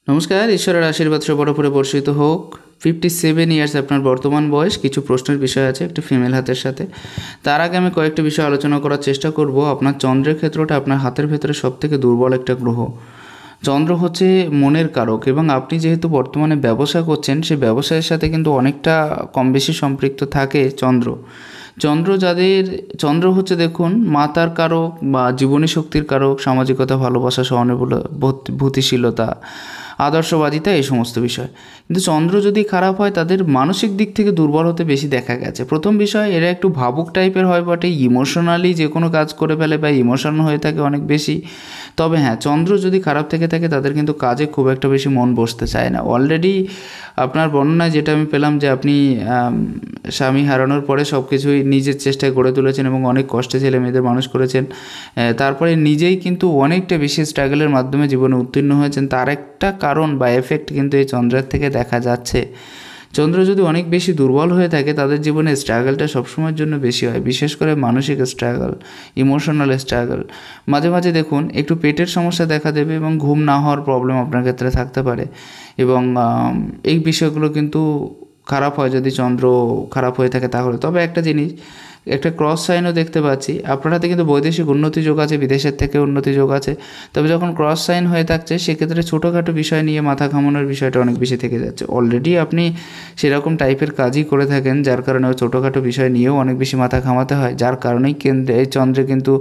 নমস্কার, ঈশ্বরের আশীর্বাদ সবার উপরে বর্ষিত হোক। 57 ইয়ার্স আপনার বর্তমান বয়স। কিছু প্রশ্নের বিষয় আছে একটি ফিমেল হাতের সাথে। তার আগে আমি কয়েকটি বিষয় আলোচনা করার চেষ্টা করব। আপনার চন্দ্রের ক্ষেত্রটা আপনার হাতের ভেতরে সবথেকে দুর্বল একটা গ্রহ। চন্দ্র হচ্ছে মনের কারক, এবং আপনি যেহেতু বর্তমানে ব্যবসা করছেন, সেই ব্যবসায়ের সাথে কিন্তু অনেকটা কম বেশি সম্পৃক্ত থাকে চন্দ্র। চন্দ্র হচ্ছে দেখুন মাতার কারক বা জীবনী শক্তির কারক, সামাজিকতা, ভালোবাসা, সহানুভূতিশীলতা, আদর্শবাদিতা, এই সমস্ত বিষয়। কিন্তু চন্দ্র যদি খারাপ হয় তাদের মানসিক দিক থেকে দুর্বল হতে বেশি দেখা গেছে। প্রথম বিষয়, এরা একটু ভাবুক টাইপের হয় বটে, ইমোশনালি যে কোনো কাজ করে ফেলে বা ইমোশনাল হয়ে থাকে অনেক বেশি। তবে হ্যাঁ, চন্দ্র যদি খারাপ থেকে থাকে তাদের কিন্তু কাজে খুব একটা বেশি মন বসতে চায় না। অলরেডি আপনার বর্ণনায় যেটা আমি পেলাম যে আপনি স্বামী হারানোর পরে সব কিছুই নিজের চেষ্টায় গড়ে তুলেছেন এবং অনেক কষ্টে ছেলে মেয়েদের মানুষ করেছেন। তারপরে নিজেই কিন্তু অনেকটা বেশি স্ট্রাগলের মাধ্যমে জীবনে উত্তীর্ণ হয়েছেন। তার একটা কারণ বা এফেক্ট কিন্তু এই চন্দ্রের থেকে দেখা যাচ্ছে। চন্দ্র যদি অনেক বেশি দুর্বল হয়ে থাকে তাদের জীবনে স্ট্রাগলটা সবসময়ের জন্য বেশি হয়, বিশেষ করে মানসিক স্ট্রাগল, ইমোশনাল স্ট্রাগল। মাঝে মাঝে দেখুন একটু পেটের সমস্যা দেখা দেবে এবং ঘুম না হওয়ার প্রবলেম আপনার ক্ষেত্রে থাকতে পারে। এবং এই বিষয়গুলো কিন্তু খারাপ হয় যদি চন্দ্র খারাপ হয়ে থাকে তাহলে। তবে একটা জিনিস, একটা ক্রস সাইনও দেখতে পাচ্ছি আপনার হাতে, কিন্তু বৈদেশিক উন্নতি যোগ আছে, বিদেশের থেকে উন্নতি যোগ আছে। তবে যখন ক্রস সাইন হয়ে থাকছে সেক্ষেত্রে ছোটোখাটো বিষয় নিয়ে মাথা ঘামানোর বিষয়টা অনেক বেশি থেকে যাচ্ছে। অলরেডি আপনি সেরকম টাইপের কাজই করে থাকেন, যার কারণে ওই ছোটোখাটো বিষয় নিয়েও অনেক বেশি মাথা ঘামাতে হয়, যার কারণেই কেন্দ্রে এই চন্দ্রে কিন্তু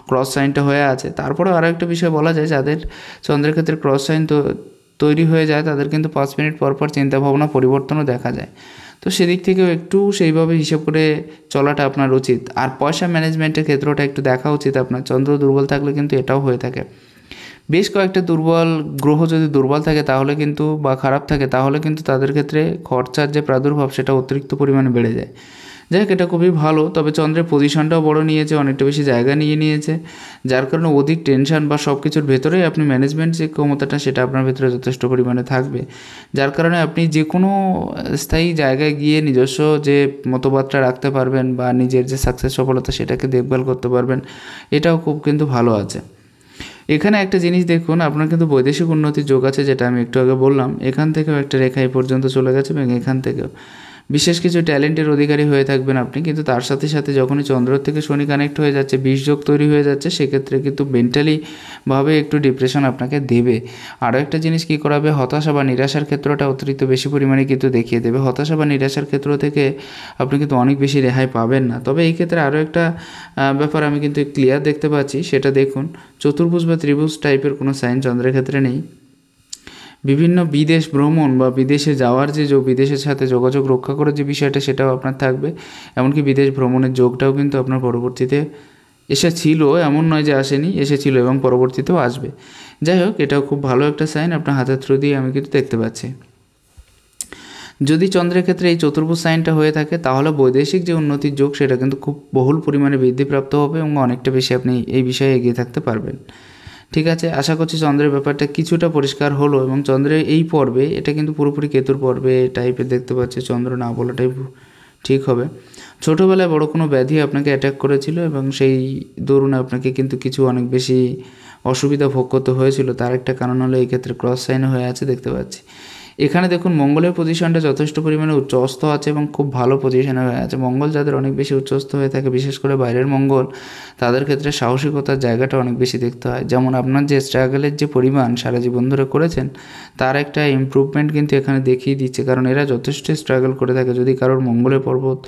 ক্রস সাইনটা হয়ে আছে। তারপরেও আরও একটা বিষয় বলা যায়, যাদের চন্দ্রের ক্ষেত্রে ক্রস সাইন তৈরি হয়ে যায় তাদের কিন্তু 5 মিনিট পর পর চিন্তাভাবনা পরিবর্তনও দেখা যায়। তো সেদিক থেকেও একটু সেইভাবে হিসেব করে চলাটা আপনার উচিত। আর পয়সা ম্যানেজমেন্টের ক্ষেত্রটা একটু দেখা উচিত আপনার। চন্দ্র দুর্বল থাকলে কিন্তু এটাও হয়ে থাকে। বেশ কয়েকটা দুর্বল গ্রহ যদি দুর্বল থাকে তাহলে কিন্তু, বা খারাপ থাকে তাহলে কিন্তু তাদের ক্ষেত্রে খরচার যে প্রাদুর্ভাব সেটা অতিরিক্ত পরিমাণে বেড়ে যায়। যাই হোক, এটা খুবই ভালো। তবে চন্দ্রের পজিশনটাও বড় নিয়েছে, অনেকটা বেশি জায়গা নিয়ে নিয়েছে, যার কারণে অধিক টেনশন বা সব কিছুর ভেতরেই আপনি ম্যানেজমেন্ট যে ক্ষমতাটা সেটা আপনার ভেতরে যথেষ্ট পরিমাণে থাকবে, যার কারণে আপনি যে কোনো স্থায়ী জায়গায় গিয়ে নিজস্ব যে মতবাদটা রাখতে পারবেন বা নিজের যে সাকসেস সফলতা সেটাকে দেখভাল করতে পারবেন। এটাও খুব কিন্তু ভালো আছে। এখানে একটা জিনিস দেখুন, আপনার কিন্তু বৈদেশিক উন্নতির যোগ আছে, যেটা আমি একটু আগে বললাম। এখান থেকেও একটা রেখা এই পর্যন্ত চলে গেছে এবং এখান থেকেও বিশেষ কিছু ট্যালেন্টের অধিকারী হয়ে থাকবেন আপনি। কিন্তু তার সাথে সাথে যখনই চন্দ্র থেকে শনি কানেক্ট হয়ে যাচ্ছে, যোগ তৈরি হয়ে যাচ্ছে, সেক্ষেত্রে কিন্তু মেন্টালি ভাবে একটু ডিপ্রেশন আপনাকে দেবে। আরও একটা জিনিস কী করাবে, হতাশা বা নিরাশার ক্ষেত্রটা অতিরিক্ত বেশি পরিমাণে কিন্তু দেখিয়ে দেবে। হতাশা বা নিরাশার ক্ষেত্র থেকে আপনি কিন্তু অনেক বেশি রেহাই পাবেন না। তবে এই ক্ষেত্রে আরও একটা ব্যাপার আমি কিন্তু ক্লিয়ার দেখতে পাচ্ছি, সেটা দেখুন, চতুর্ভুজ বা ত্রিভুজ টাইপের কোনো সাইন চন্দ্রের ক্ষেত্রে নেই। বিভিন্ন বিদেশ ভ্রমণ বা বিদেশে যাওয়ার যে বিদেশের সাথে যোগাযোগ রক্ষা করার যে বিষয়টা সেটাও আপনার থাকবে। এমনকি বিদেশ ভ্রমণের যোগটাও কিন্তু আপনার পরবর্তীতে এসেছিল, এমন নয় যে আসেনি, এসেছিল এবং পরবর্তীতেও আসবে। যাই হোক, এটাও খুব ভালো একটা সাইন আপনার হাতের থ্রু দিয়ে আমি কিন্তু দেখতে পাচ্ছি। যদি চন্দ্রের ক্ষেত্রে এই চতুর্ভুজ সাইনটা হয়ে থাকে তাহলে বৈদেশিক যে উন্নতির যোগ সেটা কিন্তু খুব বহুল পরিমাণে বৃদ্ধিপ্রাপ্ত হবে এবং অনেকটা বেশি আপনি এই বিষয়ে এগিয়ে থাকতে পারবেন। ঠিক আছে, আশা করছি চন্দ্রের ব্যাপারটা কিছুটা পরিষ্কার হলো। এবং চন্দ্রের এই পর্বে, এটা কিন্তু পুরোপুরি কেতুর পর্বে টাইপের দেখতে পাচ্ছি, চন্দ্র না বলাটাই ঠিক হবে। ছোটোবেলায় বড় কোনো ব্যাধি আপনাকে অ্যাটাক করেছিল এবং সেই দরুন আপনাকে কিন্তু কিছু অনেক বেশি অসুবিধা ভোগ করতে হয়েছিল। তার একটা কারণ হলো এই ক্ষেত্রে ক্রস সাইন হয়ে আছে দেখতে পাচ্ছি। এখানে দেখুন মঙ্গলের পজিশনটা যথেষ্ট পরিমাণে উচ্চস্থ আছে এবং খুব ভালো পজিশনে হয়ে আছে। মঙ্গল যাদের অনেক বেশি উচ্চস্থ হয়ে থাকে, বিশেষ করে বাইরের মঙ্গল, তাদের ক্ষেত্রে সাহসিকতার জায়গাটা অনেক বেশি দেখতে হয়। যেমন আপনার যে স্ট্রাগলের যে পরিমাণ সারা জীবন ধরে করেছেন তার একটা ইমপ্রুভমেন্ট কিন্তু এখানে দেখিয়ে দিচ্ছে, কারণ এরা যথেষ্ট স্ট্রাগল করে থাকে যদি কারোর মঙ্গলের পর্বত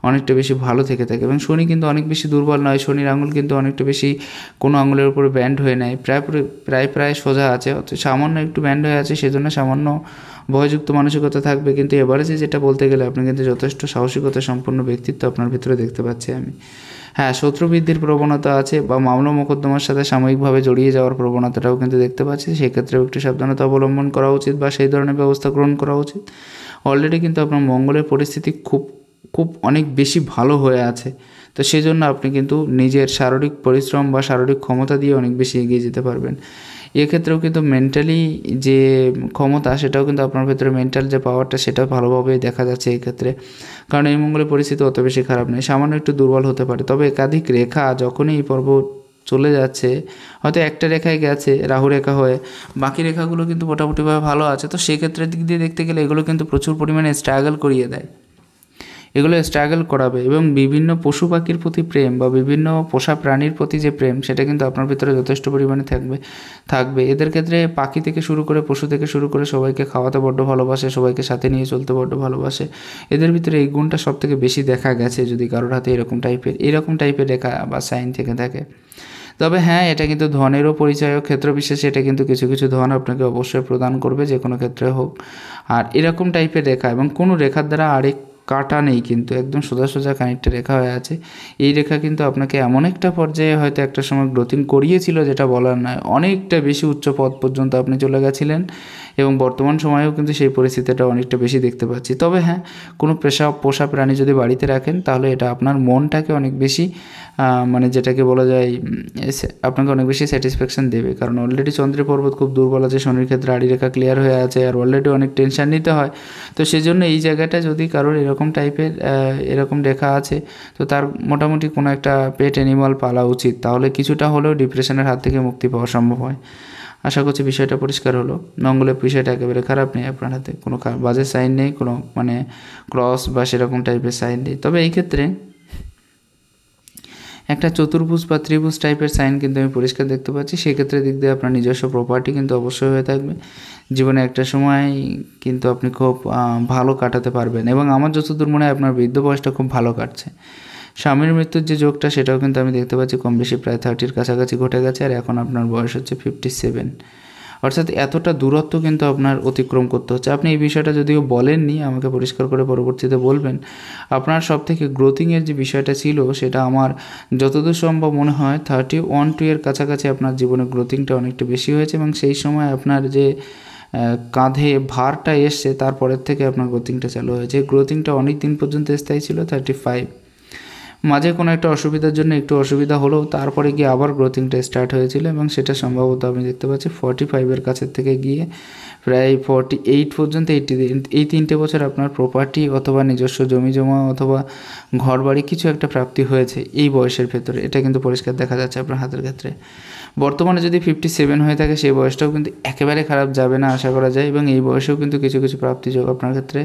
অনেকটা বেশি ভালো থেকে থাকে। এবং শনি কিন্তু অনেক বেশি দুর্বল নয়, শনির আঙুল কিন্তু অনেকটা বেশি কোনো আঙুলের উপরে ব্যান্ড হয়ে নেয়, প্রায় সোজা আছে, সামান্য একটু ব্যান্ড হয়ে আছে, সেজন্য সামান্য ভয়যুক্ত মানসিকতা থাকবে। কিন্তু এভারেজে যেটা বলতে গেলে আপনি কিন্তু যথেষ্ট সাহসিকতা সম্পন্ন ব্যক্তিত্ব আপনার ভিতরে দেখতে পাচ্ছি আমি। হ্যাঁ, শত্রু বৃদ্ধির প্রবণতা আছে বা মামলা মোকদ্দমার সাথে সাময়িকভাবে জড়িয়ে যাওয়ার প্রবণতাটাও কিন্তু দেখতে পাচ্ছি। সেক্ষেত্রেও একটু সাবধানতা অবলম্বন করা উচিত বা সেই ধরনের ব্যবস্থা গ্রহণ করা উচিত। অলরেডি কিন্তু আপনার মঙ্গলের পরিস্থিতি খুব খুব অনেক বেশি ভালো হয়ে আছে। তো সেই জন্য আপনি কিন্তু নিজের শারীরিক পরিশ্রম বা শারীরিক ক্ষমতা দিয়ে অনেক বেশি এগিয়ে যেতে পারবেন। এক্ষেত্রেও কিন্তু মেন্টালি যে ক্ষমতা সেটাও কিন্তু আপনার ভেতরে, মেন্টাল যে পাওয়ারটা সেটাও ভালোভাবেই দেখা যাচ্ছে এই ক্ষেত্রে। কারণ এই মঙ্গলের পরিস্থিতি অত বেশি খারাপ নেই, সামান্য একটু দুর্বল হতে পারে। তবে একাধিক রেখা যখনই এই পর্ব চলে যাচ্ছে, হয়তো একটা রেখায় গেছে রাহু রেখা হয়ে, বাকি রেখাগুলো কিন্তু মোটামুটিভাবে ভালো আছে। তো সেক্ষেত্রের দিক দিয়ে দেখতে গেলে এগুলো কিন্তু প্রচুর পরিমাণে স্ট্রাগল করিয়ে দেয়, এগুলো স্ট্রাগল করাবে। এবং বিভিন্ন পশু পাখির প্রতি প্রেম বা বিভিন্ন পোষা প্রাণীর প্রতি যে প্রেম, সেটা কিন্তু আপনার ভিতরে যথেষ্ট পরিমাণে থাকবে। এদের ক্ষেত্রে পাখি থেকে শুরু করে পশু থেকে শুরু করে সবাইকে খাওয়াতে বড্ড ভালোবাসে, সবাইকে সাথে নিয়ে চলতে বড্ড ভালোবাসে। এদের ভিতরে এই গুণটা সব থেকে বেশি দেখা গেছে যদি কারোর হাতে এরকম টাইপের রেখা বা সাইন থেকে থাকে। তবে হ্যাঁ, এটা কিন্তু ধনেরও পরিচয়ক, ক্ষেত্র বিশেষে এটা কিন্তু কিছু কিছু ধন আপনাকে অবশ্যই প্রদান করবে, যে কোনো ক্ষেত্রে হোক। আর এরকম টাইপের রেখা এবং কোনো রেখার দ্বারা আরেক কাটা নেই, কিন্তু একদম সোজা সোজা খানিকটা রেখা হয়ে আছে। এই রেখা কিন্তু আপনাকে এমন একটা পর্যায়ে হয়তো একটা সময় গ্রোথিং করিয়েছিল যেটা বলার নয়, অনেকটা বেশি উচ্চ পদ পর্যন্ত আপনি চলে গেছিলেন, এবং বর্তমান সময়েও কিন্তু সেই পরিস্থিতিটা অনেকটা বেশি দেখতে পাচ্ছি। তবে হ্যাঁ, কোনো পোষা প্রাণী যদি বাড়িতে রাখেন তাহলে এটা আপনার মনটাকে অনেক বেশি মানে যেটাকে বলা যায় আপনাকে অনেক বেশি স্যাটিসফ্যাকশান দেবে, কারণ অলরেডি চন্দ্রের পর্বত খুব দুর্বল আছে, শনির ক্ষেত্রে আড়ি রেখা ক্লিয়ার হয়ে আছে, আর অলরেডি অনেক টেনশন নিতে হয়। তো সেই জন্য এই জায়গাটা যদি কারোর এরকম টাইপের এরকম রেখা আছে, তো তার মোটামুটি কোনো একটা পেট অ্যানিমাল পালা উচিত, তাহলে কিছুটা হলেও ডিপ্রেশনের হাত থেকে মুক্তি পাওয়া সম্ভব হয়। আশা করছি বিষয়টা পরিষ্কার হলো। মঙ্গলের বিষয়টা একেবারে খারাপ নেই, আপনার হাতে কোনো বাজে সাইন নেই, কোনো মানে ক্রস বা সেরকম টাইপের সাইন নেই। তবে এই ক্ষেত্রে একটা চতুর্ভুজ বা ত্রিভুজ টাইপের সাইন কিন্তু আমি পরিষ্কার দেখতে পাচ্ছি। সেক্ষেত্রে দিক দিয়ে আপনার নিজস্ব প্রপার্টি কিন্তু অবশ্যই হয়ে থাকবে। জীবনে একটা সময় কিন্তু আপনি খুব ভালো কাটাতে পারবেন, এবং আমার যতদূর মনে হয় আপনার বৃদ্ধ বয়সটা খুব ভালো কাটছে। স্বামীর মৃত্যুর যে যোগটা, সেটাও কিন্তু আমি দেখতে পাচ্ছি কম বেশি প্রায় 30-র কাছাকাছি ঘটে গেছে, আর এখন আপনার বয়স হচ্ছে 57। অর্থাৎ এতটা দূরত্ব কিন্তু আপনার অতিক্রম করতে হচ্ছে। আপনি এই বিষয়টা যদিও বলেননি, আমাকে পরিষ্কার করে পরবর্তীতে বলবেন। আপনার সব থেকে গ্রোথিংয়ের যে বিষয়টা ছিল, সেটা আমার যতদূর সম্ভব মনে হয় 31-2 এর কাছাকাছি আপনার জীবনে গ্রোথিংটা অনেকটা বেশি হয়েছে, এবং সেই সময় আপনার যে কাঁধে ভারটা এসছে তারপরের থেকে আপনার গ্রোথিংটা চালু হয়েছে। গ্রোথিংটা অনেক দিন পর্যন্ত স্থায়ী ছিল 35, মাঝে কোনো একটা অসুবিধার জন্য একটু অসুবিধা হলেও তারপরে গিয়ে আবার গ্রোথিংটা স্টার্ট হয়েছিল, এবং সেটা সম্ভবত আমি দেখতে পাচ্ছি 45-এর কাছের থেকে গিয়ে প্রায় 48 পর্যন্ত এই 3টে বছর আপনার প্রপার্টি অথবা নিজস্ব জমি জমা অথবা ঘর বাড়ি কিছু একটা প্রাপ্তি হয়েছে এই বয়সের ভেতরে। এটা কিন্তু পরিষ্কার দেখা যাচ্ছে আপনার হাতের ক্ষেত্রে। বর্তমানে যদি 57 হয়ে থাকে, সেই বয়সটাও কিন্তু একেবারে খারাপ যাবে না আশা করা যায়, এবং এই বয়সেও কিন্তু কিছু কিছু প্রাপ্তিযোগ আপনার ক্ষেত্রে,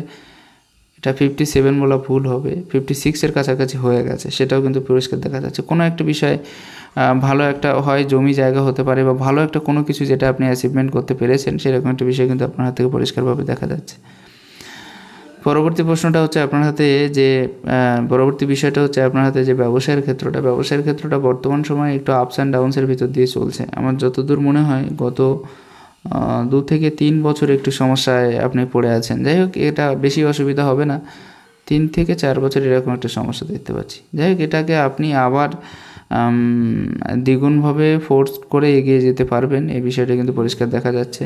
এটা 57 বলা ভুল হবে, 56-এর কাছাকাছি হয়ে গেছে, সেটাও কিন্তু পরিষ্কার দেখা যাচ্ছে। কোনো একটা বিষয়ে ভালো একটা হয় জমি জায়গা হতে পারে, বা ভালো একটা কোনো কিছু যেটা আপনি অ্যাচিভমেন্ট করতে পেরেছেন, সেরকম একটা বিষয় কিন্তু আপনার হাত থেকে পরিষ্কারভাবে দেখা যাচ্ছে। পরবর্তী প্রশ্নটা হচ্ছে আপনার হাতে যে পরবর্তী বিষয়টা হচ্ছে আপনার হাতে যে ব্যবসায়ের ক্ষেত্রটা বর্তমান সময়ে একটু আপস অ্যান্ড ডাউনসের ভিতর দিয়ে চলছে। আমার যতদূর মনে হয় গত 2 থেকে 3 বছর একটু সমস্যায় আপনি পড়ে আছেন। যাই হোক, এটা বেশি অসুবিধা হবে না, 3 থেকে 4 বছর এরকম একটা সমস্যা দেখতে পাচ্ছি। যাই হোক, এটাকে আপনি আবার দ্বিগুণভাবে ফোর্স করে এগিয়ে যেতে পারবেন, এই বিষয়টা কিন্তু পরিষ্কার দেখা যাচ্ছে।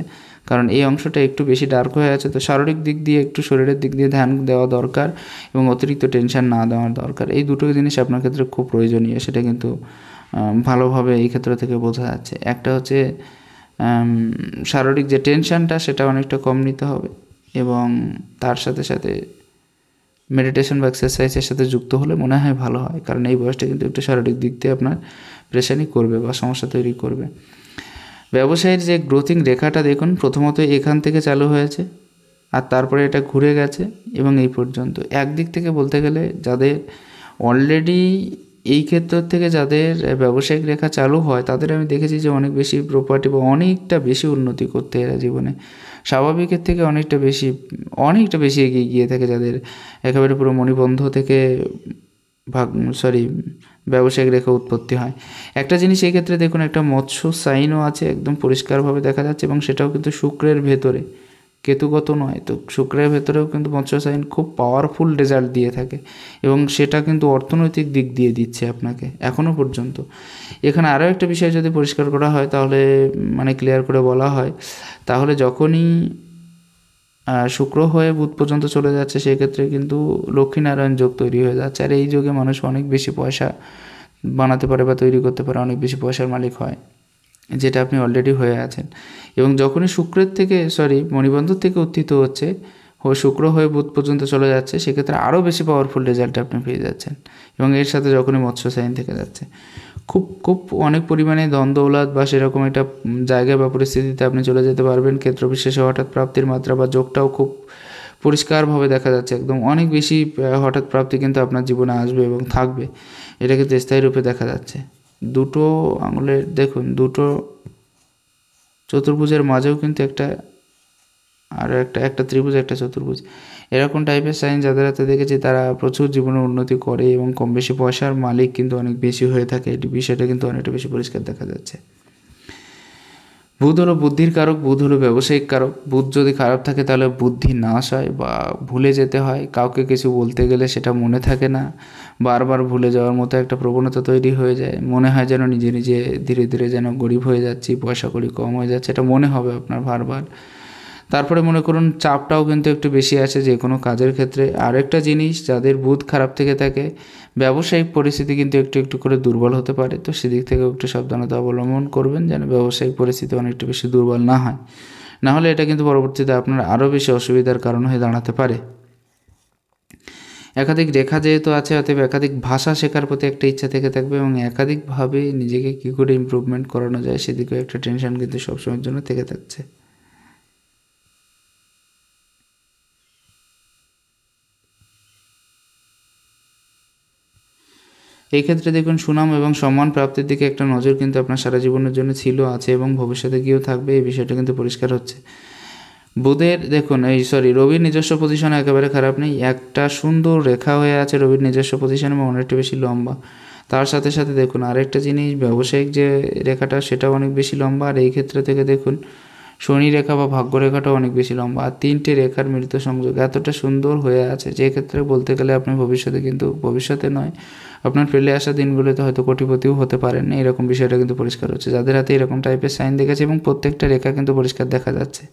কারণ এই অংশটা একটু বেশি ডার্ক হয়ে আছে, তো শারীরিক দিক দিয়ে একটু শরীরের দিক দিয়ে ধ্যান দেওয়া দরকার, এবং অতিরিক্ত টেনশন না দেওয়ার দরকার। এই দুটো জিনিস আপনার ক্ষেত্রে খুব প্রয়োজনীয়, সেটা কিন্তু ভালোভাবে এই ক্ষেত্র থেকে বোঝা যাচ্ছে। একটা হচ্ছে শারীরিক যে টেনশনটা, সেটা অনেকটা কম নিতে হবে, এবং তার সাথে সাথে মেডিটেশন বা এক্সারসাইজের সাথে যুক্ত হলে মনে হয় ভালো হয়, কারণ এই বয়সটা কিন্তু একটু শারীরিক দিক দিয়ে আপনার প্রেশানি করবে বা সমস্যা তৈরি করবে। ব্যবসায়ের যে গ্রোথিং রেখাটা দেখুন, প্রথমত এখান থেকে চালু হয়েছে, আর তারপরে এটা ঘুরে গেছে, এবং এই পর্যন্ত। একদিক থেকে বলতে গেলে যাদের অলরেডি এই ক্ষেত্র থেকে যাদের ব্যবসায়িক রেখা চালু হয়, তাদের আমি দেখেছি যে অনেক বেশি প্রপার্টি বা অনেকটা বেশি উন্নতি করতে এরা জীবনে স্বাভাবিকের থেকে অনেকটা বেশি এগিয়ে গিয়ে থাকে, যাদের একেবারে পুরো মণিবন্ধ থেকে ব্যবসায়িক রেখা উৎপত্তি হয়। একটা জিনিস এই ক্ষেত্রে দেখুন, একটা মৎস্য সাইনও আছে, একদম পরিষ্কারভাবে দেখা যাচ্ছে, এবং সেটাও কিন্তু শুক্রের ভেতরে, কেতুগত নয়। তো শুক্রের ভেতরেও কিন্তু মৎস্য সাইন খুব পাওয়ারফুল রেজাল্ট দিয়ে থাকে, এবং সেটা কিন্তু অর্থনৈতিক দিক দিয়ে দিচ্ছে আপনাকে এখনও পর্যন্ত। এখানে আরও একটা বিষয় যদি পরিষ্কার করা হয়, তাহলে মানে ক্লিয়ার করে বলা হয়, তাহলে যখনই শুক্র হয়ে বুধ পর্যন্ত চলে যাচ্ছে, সেক্ষেত্রে কিন্তু লক্ষ্মীনারায়ণ যোগ তৈরি হয়ে যাচ্ছে, আর এই যোগে মানুষ অনেক বেশি পয়সা বানাতে পারে বা তৈরি করতে পারে, অনেক বেশি পয়সার মালিক হয়, যেটা আপনি অলরেডি হয়ে আছেন। এবং যখনই মণিবন্ধ থেকে উত্থিত হচ্ছে, শুক্র হয়ে বুধ পর্যন্ত চলে যাচ্ছে, সেক্ষেত্রে আরও বেশি পাওয়ারফুল রেজাল্ট আপনি পেয়ে যাচ্ছেন, এবং এর সাথে যখনই মৎস্য সাইন থেকে যাচ্ছে, খুব খুব অনেক পরিমাণে ধন দৌলত বা সেরকম একটা জায়গা বা পরিস্থিতিতে আপনি চলে যেতে পারবেন। ক্ষেত্রবিশেষে হঠাৎ প্রাপ্তির মাত্রা বা যোগটাও খুব পরিষ্কারভাবে দেখা যাচ্ছে, একদম অনেক বেশি হঠাৎ প্রাপ্তি কিন্তু আপনার জীবনে আসবে এবং থাকবে, এটা কিন্তু স্থায়ী রূপে দেখা যাচ্ছে। দুটো আঙুলের দেখুন, দুটো চতুর্ভুজের মাঝেও কিন্তু একটা আর একটা ত্রিভুজ, একটা চতুর্ভুজ, এরকম টাইপের সাইন যাদের হাতে দেখেছি তারা প্রচুর জীবনে উন্নতি করে এবং কম বেশি পয়সার মালিক কিন্তু অনেক বেশি হয়ে থাকে। এই বিষয়টা কিন্তু অনেকটা বেশি পরিষ্কার দেখা যাচ্ছে। বুধ হলো বুদ্ধির কারক, বুধ হলো ব্যবসায়িক কারক। বুধ যদি খারাপ থাকে তাহলে বুদ্ধি নাশ হয় বা ভুলে যেতে হয়, কাউকে কিছু বলতে গেলে সেটা মনে থাকে না, বারবার ভুলে যাওয়ার মতো একটা প্রবণতা তৈরি হয়ে যায়। মনে হয় যেন নিজে নিজে ধীরে ধীরে যেন গরিব হয়ে যাচ্ছি, পয়সা কড়ি কম হয়ে যাচ্ছে, এটা মনে হবে আপনার বারবার। তারপরে মনে করুন চাপটাও কিন্তু একটু বেশি আসে যে কোনো কাজের ক্ষেত্রে। আরেকটা জিনিস, যাদের বুধ খারাপ থেকে থাকে ব্যবসায়িক পরিস্থিতি কিন্তু একটু একটু করে দুর্বল হতে পারে, তো সেদিক থেকেও একটু সাবধানতা অবলম্বন করবেন যেন ব্যবসায়িক পরিস্থিতি অনেকটা বেশি দুর্বল না হয়, নাহলে এটা কিন্তু পরবর্তীতে আপনার আরও বেশি অসুবিধার কারণ হয়ে দাঁড়াতে পারে। একাধিক রেখা যেহেতু আছে, অতএব একাধিক ভাষা শেখার প্রতি একটা ইচ্ছা থেকে থাকবে এবং একাধিকভাবে নিজেকে কী করে ইমপ্রুভমেন্ট করানো যায় সেদিকেও একটা টেনশন কিন্তু সবসময়ের জন্য থেকে থাকছে। এই ক্ষেত্রে দেখুন সুনাম এবং সম্মান প্রাপ্তির দিকে একটা নজর কিন্তু আপনার সারা জীবনের জন্য ছিল, আছে এবং ভবিষ্যতে গিয়েও থাকবে, এই বিষয়টা কিন্তু পরিষ্কার হচ্ছে। বুধের দেখুন রবির নিজস্ব পজিশন একেবারে খারাপ নেই, একটা সুন্দর রেখা হয়ে আছে রবির নিজস্ব পজিশন এবং অনেকটা বেশি লম্বা। তার সাথে সাথে দেখুন আরেকটা জিনিস, ব্যবসায়িক যে রেখাটা সেটাও অনেক বেশি লম্বা, আর এই ক্ষেত্রে থেকে দেখুন শনি রেখা বা ভাগ্য রেখাটাও অনেক বেশি লম্বা, আর তিনটে রেখার মিলিত সংযোগ এতটা সুন্দর হয়ে আছে যে ক্ষেত্রে বলতে গেলে আপনি ভবিষ্যতে কিন্তু, ভবিষ্যতে নয় আপনার ফেলে আসা দিনগুলোতে হয়তো কোটিপতিও হতে পারেন, এরকম বিষয়টা কিন্তু পরিষ্কার হচ্ছে যাদের হাতে এরকম টাইপের সাইন দেখেছে, এবং প্রত্যেকটা রেখা কিন্তু পরিষ্কার দেখা যাচ্ছে।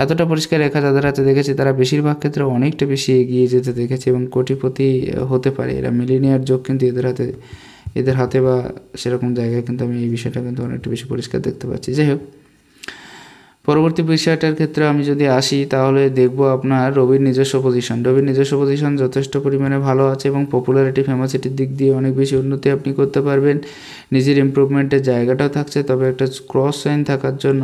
এতটা পরিষ্কার রেখা যাদের হাতে দেখেছি তারা বেশিরভাগ ক্ষেত্রে অনেকটা বেশি এগিয়ে যেতে দেখেছে এবং কোটিপতি হতে পারে, এরা মিলিনিয়ার যোগ কিন্তু এদের হাতে বা সেরকম জায়গায় কিন্তু আমি এই বিষয়টা কিন্তু অনেকটা বেশি পরিষ্কার দেখতে পাচ্ছি। যাই হোক, পরবর্তী বিষয়টার ক্ষেত্রে আমি যদি আসি তাহলে দেখব আপনার রবির নিজস্ব পজিশন। রবির নিজস্ব পজিশন যথেষ্ট পরিমাণে ভালো আছে এবং পপুলারিটি ফেমাসিটির দিক দিয়ে অনেক বেশি উন্নতি আপনি করতে পারবেন, নিজের ইমপ্রুভমেন্টের জায়গাটাও থাকছে। তবে একটা ক্রস সাইন থাকার জন্য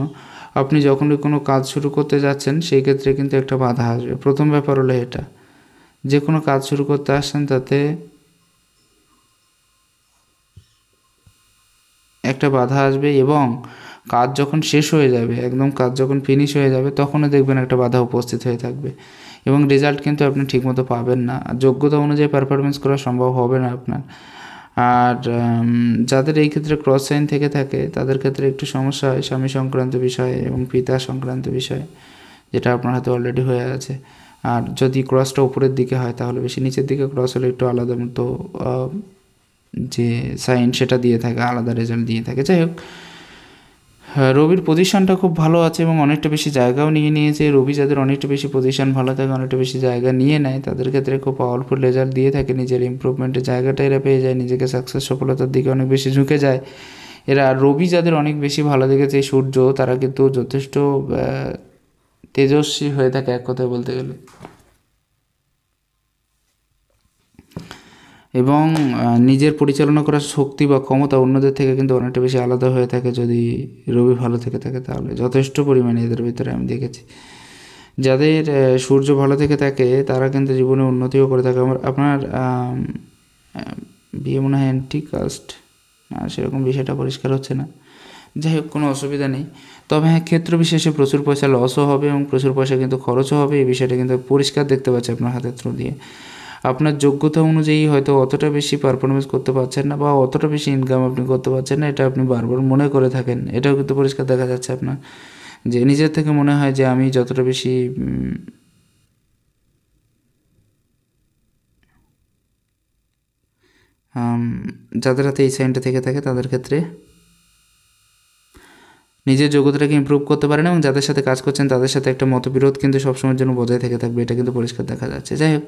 আপনি যখনই কোনো কাজ শুরু করতে যাচ্ছেন সেই ক্ষেত্রে কিন্তু একটা বাধা আসবে। প্রথম ব্যাপার হলো এটা, যে কোনো কাজ শুরু করতে আসছেন তাতে একটা বাধা আসবে এবং কাজ যখন শেষ হয়ে যাবে, একদম কাজ যখন ফিনিশ হয়ে যাবে তখনও দেখবেন একটা বাধা উপস্থিত হয়ে থাকবে এবং রেজাল্ট কিন্তু আপনি ঠিকমতো পাবেন না, যোগ্যতা অনুযায়ী পারফরমেন্স করা সম্ভব হবে না আপনার। আর যাদের এই ক্ষেত্রে ক্রস সাইন থেকে থাকে তাদের ক্ষেত্রে একটু সমস্যা হয় স্বামী সংক্রান্ত বিষয়ে এবং পিতা সংক্রান্ত বিষয়ে, যেটা আপনার হাতে অলরেডি হয়ে আছে। আর যদি ক্রসটা উপরের দিকে হয় তাহলে বেশি, নিচের দিকে ক্রস হলে একটু আলাদা মতো যে সাইন সেটা দিয়ে থাকে, আলাদা রেজাল্ট দিয়ে থাকে। যাই হোক, রবির পজিশনটা খুব ভালো আছে এবং অনেকটা বেশি জায়গাও নিয়ে নিয়েছে। রবি যাদের অনেকটা বেশি পজিশন ভালো থাকে, অনেকটা বেশি জায়গা নিয়ে নেয়, তাদের ক্ষেত্রে খুব পাওয়ারফুল রেজাল্ট দিয়ে থাকে, নিজের ইমপ্রুভমেন্টের জায়গাটা এরা পেয়ে যায়, নিজেকে সাকসেস সফলতার দিকে অনেক বেশি ঝুঁকে যায় এরা। রবি যাদের অনেক বেশি ভালো দেখেছে সূর্য, তারা কিন্তু যথেষ্ট তেজস্বী হয়ে থাকে এক কথায় বলতে গেলে, এবং নিজের পরিচালনা করার শক্তি বা ক্ষমতা অন্যদের থেকে কিন্তু অনেকটা বেশি আলাদা হয়ে থাকে যদি রবি ভালো থেকে থাকে, তাহলে যথেষ্ট পরিমাণে এদের ভিতরে আমি দেখেছি। যাদের সূর্য ভালো থেকে থাকে তারা কিন্তু জীবনে উন্নতিও করে থাকে। আপনার বিয়ে মনে হয় অ্যান্টি কাস্ট, সেরকম বিষয়টা পরিষ্কার হচ্ছে না। যাই হোক, কোনো অসুবিধা নেই। তবে হ্যাঁ, ক্ষেত্র বিশেষে প্রচুর পয়সা লসও হবে এবং প্রচুর পয়সা কিন্তু খরচও হবে, এই বিষয়টা কিন্তু পরিষ্কার দেখতে পাচ্ছি আপনার হাতের থ্রু দিয়ে। আপনার যোগ্যতা অনুযায়ী হয়তো অতটা বেশি পারফরমেন্স করতে পারছেন না বা অতটা বেশি ইনকাম আপনি করতে পারছেন না, এটা আপনি বারবার মনে করে থাকেন, এটাও কিন্তু পরিষ্কার দেখা যাচ্ছে আপনার, যে নিজের থেকে মনে হয় যে আমি যতটা বেশি যাদের হাতে এই সাইনটা থেকে থাকে তাদের ক্ষেত্রে নিজের যোগ্যতাটাকে ইমপ্রুভ করতে পারেন এবং যাদের সাথে কাজ করছেন তাদের সাথে একটা মতবিরোধ কিন্তু সবসময়ের জন্য বজায় থেকে থাকবে, এটা কিন্তু পরিষ্কার দেখা যাচ্ছে। যাই হোক,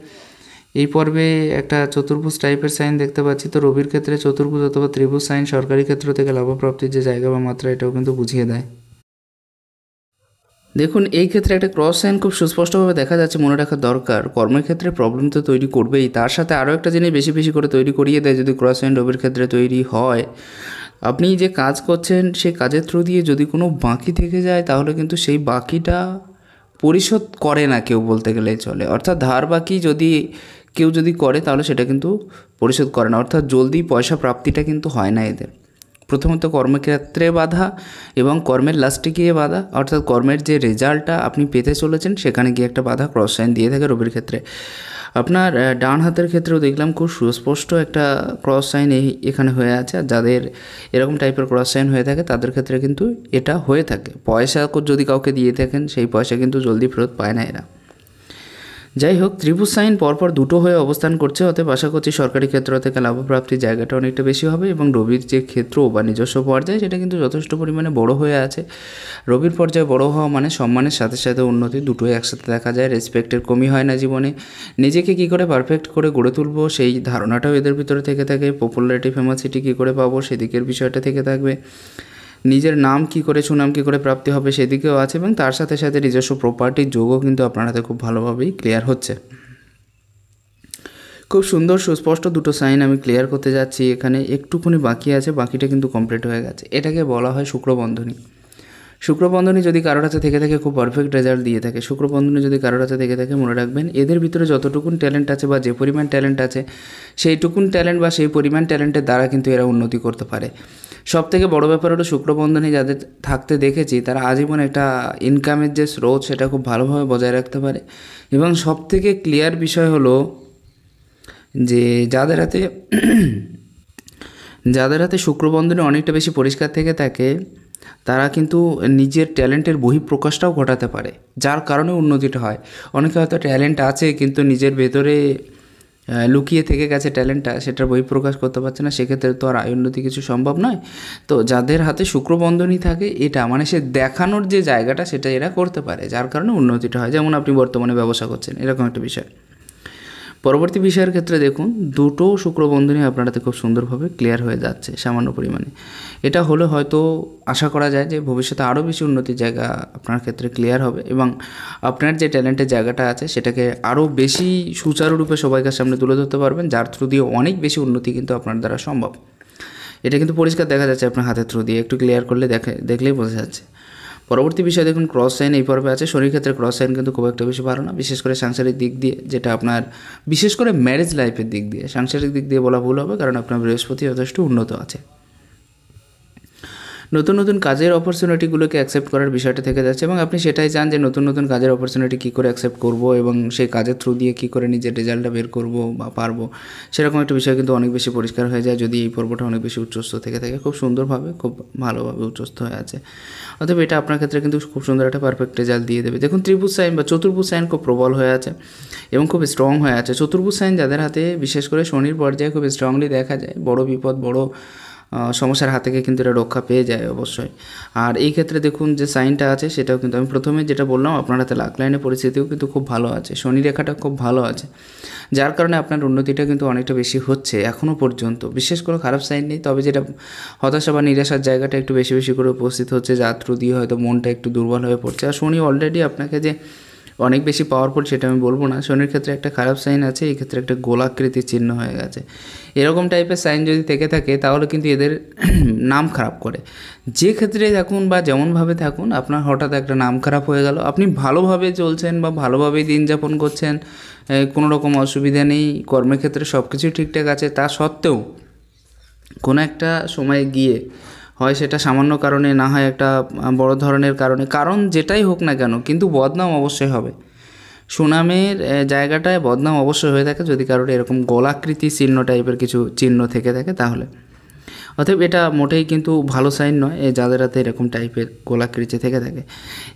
এই পর্বে একটা চতুর্ভুজ টাইপের সাইন দেখতে পাচ্ছি, তো রবির ক্ষেত্রে চতুর্ভুজ অথবা ত্রিভুজ সাইন সরকারি ক্ষেত্র থেকে লাভপ্রাপ্তির যে জায়গা বা মাত্রা এটাও কিন্তু বুঝিয়ে দেয়। দেখুন এই ক্ষেত্রে একটা ক্রস সাইন খুব সুস্পষ্টভাবে দেখা যাচ্ছে, মনে রাখা দরকার কর্মের ক্ষেত্রে প্রবলেম তো তৈরি করবেই, তার সাথে আরও একটা জিনিস বেশি বেশি করে তৈরি করিয়ে দেয় যদি ক্রস সাইন রবির ক্ষেত্রে তৈরি হয়। আপনি যে কাজ করছেন সেই কাজের থ্রু দিয়ে যদি কোনো বাকি থেকে যায় তাহলে কিন্তু সেই বাকিটা পরিশোধ করে না কেউ, বলতে গেলেই চলে। অর্থাৎ ধার বাকি যদি কেউ যদি করে তাহলে সেটা কিন্তু পরিশোধ করে না, অর্থাৎ জলদি পয়সা প্রাপ্তিটা কিন্তু হয় না এদের। প্রথমত কর্মক্ষেত্রে বাধা এবং কর্মের লাস্টে গিয়ে বাধা, অর্থাৎ কর্মের যে রেজাল্টটা আপনি পেতে চলেছেন সেখানে গিয়ে একটা বাধা ক্রস সাইন দিয়ে থাকে রবির ক্ষেত্রে। আপনার ডান হাতের ক্ষেত্রেও দেখলাম খুব সুস্পষ্ট একটা ক্রস সাইন এখানে হয়ে আছে, আর যাদের এরকম টাইপের ক্রস সাইন হয়ে থাকে তাদের ক্ষেত্রে কিন্তু এটা হয়ে থাকে। পয়সা যদি কাউকে দিয়ে থাকেন সেই পয়সা কিন্তু জলদি ফেরত পায় না এরা। যাই হোক, ত্রিভুজ সাইন পরপর দুটো হয়ে অবস্থান করছে, অতএব আশা করছি সরকারি ক্ষেত্র থেকে লাভপ্রাপ্তির জায়গাটা অনেকটা বেশি হবে এবং রবির যে ক্ষেত্র বা নিজস্ব পর্যায়ে সেটা কিন্তু যথেষ্ট পরিমাণে বড় হয়ে আছে। রবির পর্যায়ে বড় হওয়া মানে সম্মানের সাথে সাথে উন্নতি দুটোই একসাথে দেখা যায়। রেসপেক্টের কমই হয় না জীবনে। নিজেকে কী করে পারফেক্ট করে গড়ে তুলবো সেই ধারণাটাও এদের ভিতরে থেকে থাকে। পপুলারিটি ফেমাসিটি কী করে পাবো সেদিকের বিষয়টা থেকে থাকবে। নিজের নাম কী করে, সুনাম কী করে প্রাপ্তি হবে সেদিকেও আছে, এবং তার সাথে সাথে নিজস্ব প্রপার্টির যোগও কিন্তু আপনার হাতে খুব ভালোভাবেই ক্লিয়ার হচ্ছে। খুব সুন্দর সুস্পষ্ট দুটো সাইন আমি ক্লিয়ার করতে যাচ্ছি। এখানে একটুখানি বাকি আছে, বাকিটা কিন্তু কমপ্লিট হয়ে গেছে। এটাকে বলা হয় শুক্রবন্ধনী। শুক্রবন্ধনী যদি কারোর হাতে থেকে থাকে খুব পারফেক্ট রেজাল্ট দিয়ে থাকে। শুক্রবন্ধনী যদি কারোর হাতে থেকে থাকে মনে রাখবেন এদের ভিতরে যতটুকুন ট্যালেন্ট আছে বা যে পরিমাণ ট্যালেন্ট আছে সেইটুকুন ট্যালেন্ট বা সেই পরিমাণ ট্যালেন্টের দ্বারা কিন্তু এরা উন্নতি করতে পারে। সব থেকে বড়ো ব্যাপার হলো শুক্রবন্ধনী যাদের থাকতে দেখেছি তারা আজীবন একটা ইনকামের যে স্রোত সেটা খুব ভালোভাবে বজায় রাখতে পারে। এবং সব থেকে ক্লিয়ার বিষয় হলো যে যাদের হাতে শুক্রবন্ধনী অনেকটা বেশি পরিষ্কার থেকে থাকে তারা কিন্তু নিজের ট্যালেন্টের বহিঃপ্রকাশটাও ঘটাতে পারে, যার কারণে উন্নতিটা হয়। অনেকে হয়তো ট্যালেন্ট আছে কিন্তু নিজের ভেতরে লুকিয়ে থেকে গেছে ট্যালেন্টটা, সেটার বহিঃপ্রকাশ করতে পারছে না, সেক্ষেত্রে তো আর আয় উন্নতি কিছু সম্ভব নয়। তো যাদের হাতে শুক্রবন্ধনী থাকে এটা মানে সে দেখানোর যে জায়গাটা সেটা এরা করতে পারে, যার কারণে উন্নতিটা হয়। যেমন আপনি বর্তমানে ব্যবসা করছেন, এরকম একটা বিষয়। পরবর্তী বিষয়ের ক্ষেত্রে দেখুন দুটো শুক্রবন্ধনী আপনার হাতে খুব সুন্দরভাবে ক্লিয়ার হয়ে যাচ্ছে সামান্য পরিমাণে। এটা হলে হয়তো আশা করা যায় যে ভবিষ্যতে আরও বেশি উন্নতির জায়গা আপনার ক্ষেত্রে ক্লিয়ার হবে এবং আপনার যে ট্যালেন্টের জায়গাটা আছে সেটাকে আরও বেশি সুচারুরূপে সবাইকার সামনে তুলে ধরতে পারবেন, যার থ্রু দিয়ে অনেক বেশি উন্নতি কিন্তু আপনার দ্বারা সম্ভব। এটা কিন্তু পরিষ্কার দেখা যাচ্ছে আপনার হাতের থ্রু দিয়ে, একটু ক্লিয়ার করলে দেখলেই বোঝা যাচ্ছে। পরবর্তী বিষয় দেখুন ক্রস সাইন এই পর্বে আছে। শনির ক্ষেত্রে ক্রস সাইন কিন্তু খুব একটা বেশি ভালো না, বিশেষ করে সাংসারিক দিক দিয়ে, যেটা আপনার বিশেষ করে ম্যারেজ লাইফের দিক দিয়ে। সাংসারিক দিক দিয়ে বলা ভুল হবে, কারণ আপনার বৃহস্পতি যথেষ্ট উন্নত আছে। নতুন নতুন কাজের অপরচুনিটিগুলোকে অ্যাকসেপ্ট করার বিষয়টা থেকে যাচ্ছে এবং আপনি সেটাই চান যে নতুন নতুন কাজের অপরচুনিটি কী করে অ্যাকসেপ্ট করব এবং সেই কাজের থ্রু দিয়ে কী করে নিজের রেজাল্টটা বের করব বা পারবো, সেরকম একটা বিষয় কিন্তু অনেক বেশি পরিষ্কার হয়ে যায় যদি এই পর্বটা অনেক বেশি উচ্চস্থ থেকে থাকে। খুব সুন্দরভাবে খুব ভালোভাবে উচ্চস্থ হয়ে আছে, অতএব এটা আপনার ক্ষেত্রে কিন্তু খুব সুন্দর একটা পারফেক্ট রেজাল্ট দিয়ে দেবে। দেখুন ত্রিভুজ সাইন বা চতুর্ভুজ সাইন খুব প্রবল হয়ে আছে এবং খুব স্ট্রং হয়ে আছে। চতুর্ভুজ সাইন যাদের হাতে বিশেষ করে শনির পর্যায়ে খুব স্ট্রংলি দেখা যায়, বড় বিপদ বড় সমস্যার হাত থেকে কিন্তু এটা রক্ষা পেয়ে যায় অবশ্যই। আর এই ক্ষেত্রে দেখুন যে সাইনটা আছে সেটাও কিন্তু আমি প্রথমে যেটা বললাম আপনার হাতে লাক লাইনের পরিস্থিতিও কিন্তু খুব ভালো আছে, শনি রেখাটা খুব ভালো আছে, যার কারণে আপনার উন্নতিটা কিন্তু অনেকটা বেশি হচ্ছে এখনও পর্যন্ত। বিশেষ করে খারাপ সাইন নেই, তবে যেটা হতাশা বা নিরাশার জায়গাটা একটু বেশি বেশি করে উপস্থিত হচ্ছে, যার থ্রু দিয়ে হয়তো মনটা একটু দুর্বল হয়ে পড়ছে। আর শনি অলরেডি আপনাকে যে অনেক বেশি পাওয়ারফুল সেটা আমি বলবো না। শনির ক্ষেত্রে একটা খারাপ সাইন আছে, এই ক্ষেত্রে একটা গোলাকৃতির চিহ্ন হয়ে গেছে। এরকম টাইপের সাইন যদি থেকে থাকে তাহলে কিন্তু এদের নাম খারাপ করে। যে ক্ষেত্রে থাকুন বা যেমনভাবে থাকুন আপনার হঠাৎ একটা নাম খারাপ হয়ে গেল, আপনি ভালোভাবে চলছেন বা ভালোভাবেই দিন যাপন করছেন, কোনো রকম অসুবিধা নেই, কর্মের ক্ষেত্রে সব কিছুই ঠিকঠাক আছে, তা সত্ত্বেও কোনো একটা সময়ে গিয়ে হয় সেটা সামান্য কারণে, না হয় একটা বড় ধরনের কারণে, কারণ যেটাই হোক না কেন কিন্তু বদনাম অবশ্যই হবে। সুনামের জায়গাটায় বদনাম অবশ্যই হয়ে থাকে যদি কারোর এরকম গোলাকৃতি চিহ্ন টাইপের কিছু চিহ্ন থেকে থাকে তাহলে। অতএব এটা মোটেই কিন্তু ভালো সাইন নয় যাদের হাতে এরকম টাইপের গোলাকৃতি থেকে থাকে।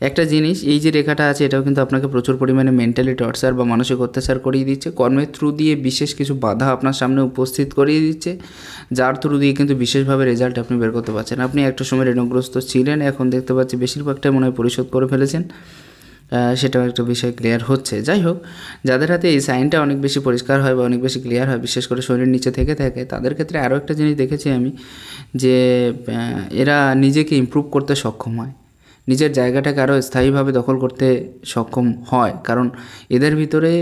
একটা জিনিস, এই যে রেখাটা আছে এটাও কিন্তু আপনাকে প্রচুর পরিমাণে মেন্টালি টর্চার বা মানসিক অত্যাচার করিয়ে দিচ্ছে। কর্মের থ্রু দিয়ে বিশেষ কিছু বাধা আপনার সামনে উপস্থিত করিয়ে দিচ্ছে, যার থ্রু দিয়ে কিন্তু বিশেষভাবে রেজাল্ট আপনি বের করতে পারছেন। আপনি একটা সময় ঋণগ্রস্ত ছিলেন, এখন দেখতে পাচ্ছি বেশিরভাগটাই মনে হয় পরিশোধ করে ফেলেছেন, সেটাও একটা বিষয় ক্লিয়ার হচ্ছে। যাই হোক, যাদের হাতে এই সাইনটা অনেক বেশি পরিষ্কার হয় বা অনেক বেশি ক্লিয়ার হয়, বিশেষ করে শরীরের নিচে থেকে থাকে, তাদের ক্ষেত্রে আরও একটা জিনিস দেখেছি আমি যে এরা নিজেকে ইমপ্রুভ করতে সক্ষম হয়, নিজের জায়গাটাকে আরও স্থায়ীভাবে দখল করতে সক্ষম হয়, কারণ এদের ভিতরে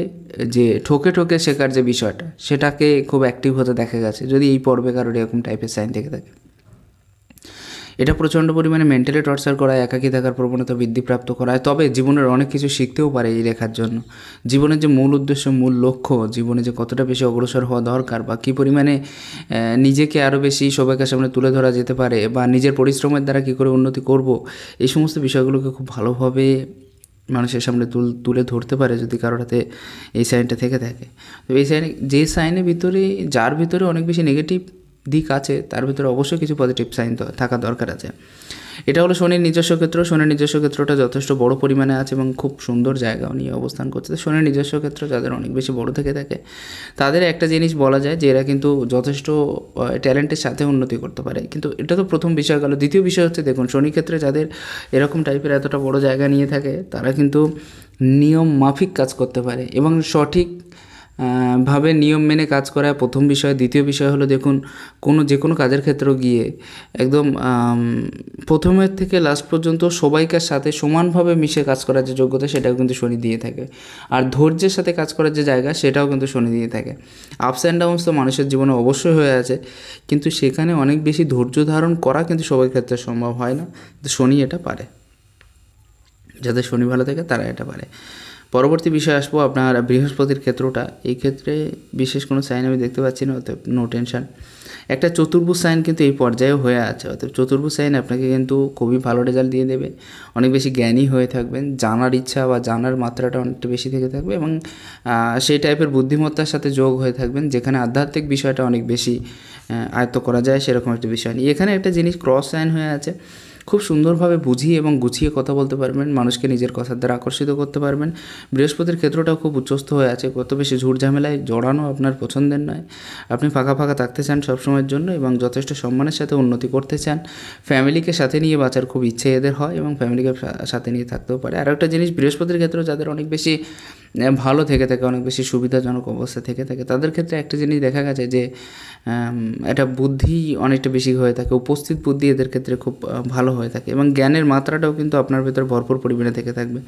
যে ঠকে ঠকে শেখার যে বিষয়টা সেটাকে খুব অ্যাক্টিভ হতে দেখা গেছে যদি এই পর্বে কারোর এরকম টাইপের সাইন থেকে থাকে। এটা প্রচণ্ড পরিমাণে মেন্টালি টর্চার করায়, একাকী থাকার প্রবণতা বৃদ্ধিপ্রাপ্ত করায়, তবে জীবনের অনেক কিছু শিখতেও পারে এই রেখার জন্য। জীবনের যে মূল উদ্দেশ্য, মূল লক্ষ্য, জীবনে যে কতটা বেশি অগ্রসর হওয়া দরকার বা কী পরিমাণে নিজেকে আরও বেশি সবাইকার সামনে তুলে ধরা যেতে পারে বা নিজের পরিশ্রমের দ্বারা কী করে উন্নতি করব, এই সমস্ত বিষয়গুলোকে খুব ভালোভাবে মানুষের সামনে তুলে ধরতে পারে যদি কারোর হাতে এই সাইনটা থেকে থাকে। তো এই সাইনে, যে সাইনের ভিতরে, যার ভিতরে অনেক বেশি নেগেটিভ দিক আছে তার ভিতরে অবশ্যই কিছু পজিটিভ সাইন থাকা দরকার আছে। এটা হলো শনির নিজস্ব ক্ষেত্র। শনির নিজস্ব ক্ষেত্রটা যথেষ্ট বড় পরিমাণে আছে এবং খুব সুন্দর জায়গা নিয়ে অবস্থান করছে। তো শনির নিজস্ব ক্ষেত্র যাদের অনেক বেশি বড় থেকে থাকে তাদের একটা জিনিস বলা যায় যে এরা কিন্তু যথেষ্ট ট্যালেন্টের সাথে উন্নতি করতে পারে। কিন্তু এটা তো প্রথম বিষয় গেল। দ্বিতীয় বিষয় হচ্ছে, দেখুন শনি ক্ষেত্রে যাদের এরকম টাইপের এতটা বড় জায়গা নিয়ে থাকে তারা কিন্তু নিয়ম মাফিক কাজ করতে পারে এবং সঠিক ভাবে নিয়ম মেনে কাজ করা প্রথম বিষয়। দ্বিতীয় বিষয় হলো, দেখুন যে কোনো কাজের ক্ষেত্রেও গিয়ে একদম প্রথমের থেকে লাস্ট পর্যন্ত সবাইকার সাথে সমানভাবে মিশে কাজ করার যে যোগ্যতা সেটাও কিন্তু শনি দিয়ে থাকে। আর ধৈর্যের সাথে কাজ করার যে জায়গা সেটাও কিন্তু শনি দিয়ে থাকে। আপস অ্যান্ড ডাউনস তো মানুষের জীবনে অবশ্যই হয়ে আছে, কিন্তু সেখানে অনেক বেশি ধৈর্য ধারণ করা কিন্তু সবার ক্ষেত্রে সম্ভব হয় না। তো শনি এটা পারে, যাদের শনি ভালো থাকে তারা এটা পারে। পরবর্তী বিষয়ে আসবো আপনার বৃহস্পতির ক্ষেত্রটা। এই ক্ষেত্রে বিশেষ কোনো সাইন আমি দেখতে পাচ্ছি না, অতএব নো টেনশন। একটা চতুর্ভুজ সাইন কিন্তু এই পর্যায়ে হয়ে আছে, অতএব চতুর্ভুজ সাইন আপনাকে কিন্তু খুবই ভালো রেজাল্ট দিয়ে দেবে। অনেক বেশি জ্ঞানী হয়ে থাকবেন, জানার ইচ্ছা বা জানার মাত্রাটা অনেকটা বেশি থেকে থাকবে এবং সেই টাইপের বুদ্ধিমত্তার সাথে যোগ হয়ে থাকবেন যেখানে আধ্যাত্মিক বিষয়টা অনেক বেশি আয়ত্ত করা যায়, সেরকম একটা বিষয় নিয়ে এখানে একটা জিনিস ক্রস সাইন হয়ে আছে। খুব সুন্দরভাবে বুঝিয়ে এবং গুছিয়ে কথা বলতে পারবেন, মানুষকে নিজের কথার দ্বারা আকর্ষিত করতে পারবেন। বৃহস্পতির ক্ষেত্রটাও খুব উচ্চস্থ হয়ে আছে, কত বেশি ঝুট ঝামেলায় জড়ানো আপনার পছন্দের নয়। আপনি ফাঁকা ফাঁকা থাকতে চান সবসময়ের জন্য এবং যথেষ্ট সম্মানের সাথে উন্নতি করতে চান। ফ্যামিলিকে সাথে নিয়ে বাঁচার খুব ইচ্ছে এদের হয় এবং ফ্যামিলিকে সাথে নিয়ে থাকতেও পারে। আর একটা জিনিস, বৃহস্পতির ক্ষেত্রে যাদের অনেক বেশি ভালো থেকে থাকে, অনেক বেশি সুবিধাজনক অবস্থা থেকে থাকে, তাদের ক্ষেত্রে একটা জিনিস দেখা গেছে যে এটা বুদ্ধি অনেকটা বেশি হয়ে থাকে, উপস্থিত বুদ্ধি এদের ক্ষেত্রে খুব ভালো হয়ে থাকে এবং জ্ঞানের মাত্রাটাও কিন্তু আপনার ভেতর ভরপুর পরিমাণে থেকে থাকবে,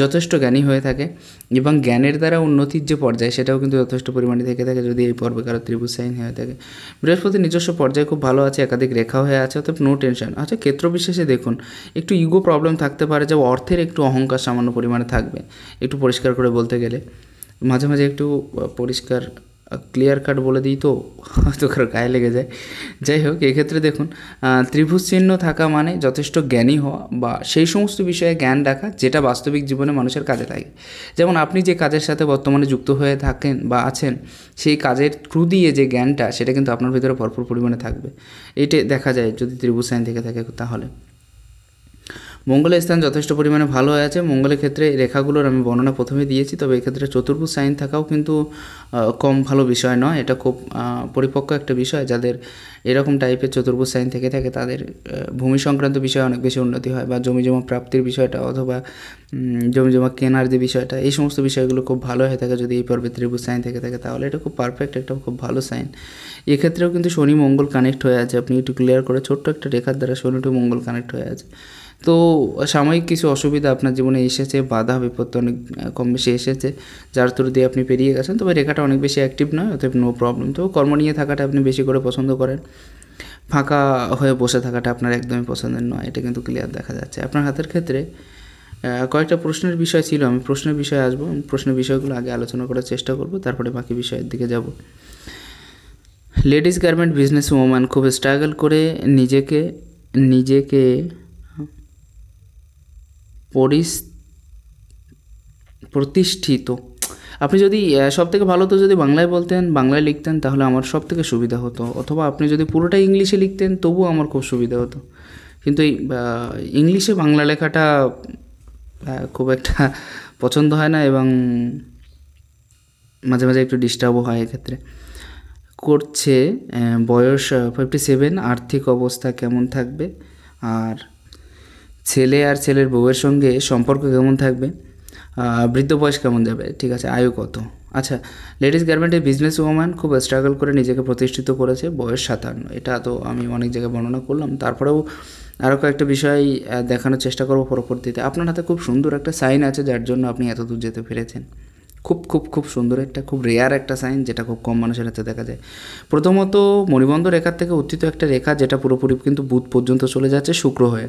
যথেষ্ট জ্ঞানী হয়ে থাকে এবং জ্ঞানের দ্বারা উন্নতির যে পর্যায় সেটাও কিন্তু যথেষ্ট পরিমাণে থেকে থাকে যদি এই পর্বে কারো ত্রিভুজ সাইন হয়ে থাকে। বৃহস্পতির নিজস্ব পর্যায়ে খুব ভালো আছে, একাধিক রেখা হয়ে আছে, অর্থাৎ নো টেনশন। আচ্ছা, ক্ষেত্র বিশেষে দেখুন একটু ইগো প্রবলেম থাকতে পারে, যে অর্থের একটু অহংকার সামান্য পরিমাণে থাকবে, একটু পরিষ্কার করে বলতে গেলে মাঝে মাঝে একটু পরিষ্কার ক্লিয়ার কাট বলে দিই তো হয়তো কারো গায়ে লেগে যায়। যাই হোক, এক্ষেত্রে দেখুন ত্রিভুজ চিহ্ন থাকা মানে যথেষ্ট জ্ঞানী হওয়া বা সেই সমস্ত বিষয়ে জ্ঞান রাখা যেটা বাস্তবিক জীবনে মানুষের কাজে লাগে। যেমন আপনি যে কাজের সাথে বর্তমানে যুক্ত হয়ে থাকেন বা আছেন, সেই কাজের থ্রু দিয়ে যে জ্ঞানটা সেটা কিন্তু আপনার ভিতরে ভরপুর পরিমাণে থাকবে, এটা দেখা যায় যদি ত্রিভুজ সাইন থেকে থাকে। তাহলে মঙ্গলের স্থান যথেষ্ট পরিমাণে ভালো হয়ে আছে। মঙ্গলের ক্ষেত্রে রেখাগুলোর আমি বর্ণনা প্রথমে দিয়েছি, তবে এক্ষেত্রে চতুর্ভুজ সাইন থাকাও কিন্তু কম ভালো বিষয় নয়, এটা খুব পরিপক্ক একটা বিষয়। যাদের এরকম টাইপের চতুর্ভুজ সাইন থেকে থাকে তাদের ভূমি সংক্রান্ত বিষয়ে অনেক বেশি উন্নতি হয় বা জমি জমা প্রাপ্তির বিষয়টা অথবা জমি জমা কেনার যে বিষয়টা, এই সমস্ত বিষয়গুলো খুব ভালো হয়ে থাকে যদি এই পর্বে ত্রিভুজ সাইন থেকে থাকে। তাহলে এটা খুব পারফেক্ট, একটা খুব ভালো সাইন। এক্ষেত্রেও কিন্তু শনি মঙ্গল কানেক্ট হয়ে আছে, আপনি একটু ক্লিয়ার করে ছোট্ট একটা রেখার দ্বারা শনি টু মঙ্গল কানেক্ট হয়ে আছে। তো সাময়িক কিছু অসুবিধা আপনার জীবনে এসেছে, বাধা বিপত্তি অনেক কম বেশি এসেছে, যার থ্রু দিয়ে আপনি পেরিয়ে গেছেন, তবে রেখাটা অনেক বেশি অ্যাক্টিভ নয়, অতএব নো প্রবলেম। তো কর্ম নিয়ে থাকাটা আপনি বেশি করে পছন্দ করেন, ফাঁকা হয়ে বসে থাকাটা আপনার একদমই পছন্দের নয়, এটা কিন্তু ক্লিয়ার দেখা যাচ্ছে। আপনার হাতের ক্ষেত্রে কয়েকটা প্রশ্নের বিষয় ছিল, আমি প্রশ্নের বিষয়ে আসবো, প্রশ্নের বিষয়গুলো আগে আলোচনা করার চেষ্টা করব, তারপরে বাকি বিষয়ের দিকে যাব। লেডিস গার্মেন্ট বিজনেস ওম্যান খুব স্ট্রাগল করে নিজেকে প্রতিষ্ঠিত। আপনি যদি সবথেকে ভালো তো যদি বাংলায় বলতেন, বাংলায় লিখতেন তাহলে আমার সবথেকে সুবিধা হতো, অথবা আপনি যদি পুরোটা ইংলিশে লিখতেন তবুও আমার খুব সুবিধা হতো। কিন্তু এই ইংলিশে বাংলা লেখাটা খুব একটা পছন্দ হয় না এবং মাঝে মাঝে একটু ডিস্টার্বও হয় এক্ষেত্রে। করছে বয়স 57, আর্থিক অবস্থা কেমন থাকবে, আর ছেলে আর ছেলের বউয়ের সঙ্গে সম্পর্ক কেমন থাকবে, বৃদ্ধ বয়স কেমন যাবে, ঠিক আছে, আয়ু কত। আচ্ছা, লেডিস গার্মেন্টের বিজনেস ওম্যান খুব স্ট্রাগল করে নিজেকে প্রতিষ্ঠিত করেছে, বয়স 57, এটা তো আমি অনেক জায়গায় বর্ণনা করলাম। তারপরেও আরও কয়েকটা বিষয় দেখানোর চেষ্টা করবো পরবর্তীতে। আপনার হাতে খুব সুন্দর একটা সাইন আছে যার জন্য আপনি এত দূর যেতে পেরেছেন। খুব খুব খুব সুন্দর একটা, খুব রেয়ার একটা সাইন, যেটা খুব কম মানুষের হাতে দেখা যায়। প্রথমত মণিবন্ধ রেখার থেকে উত্থিত একটা রেখা, যেটা পুরোপুরি কিন্তু বুধ পর্যন্ত চলে যাচ্ছে শুক্র হয়ে।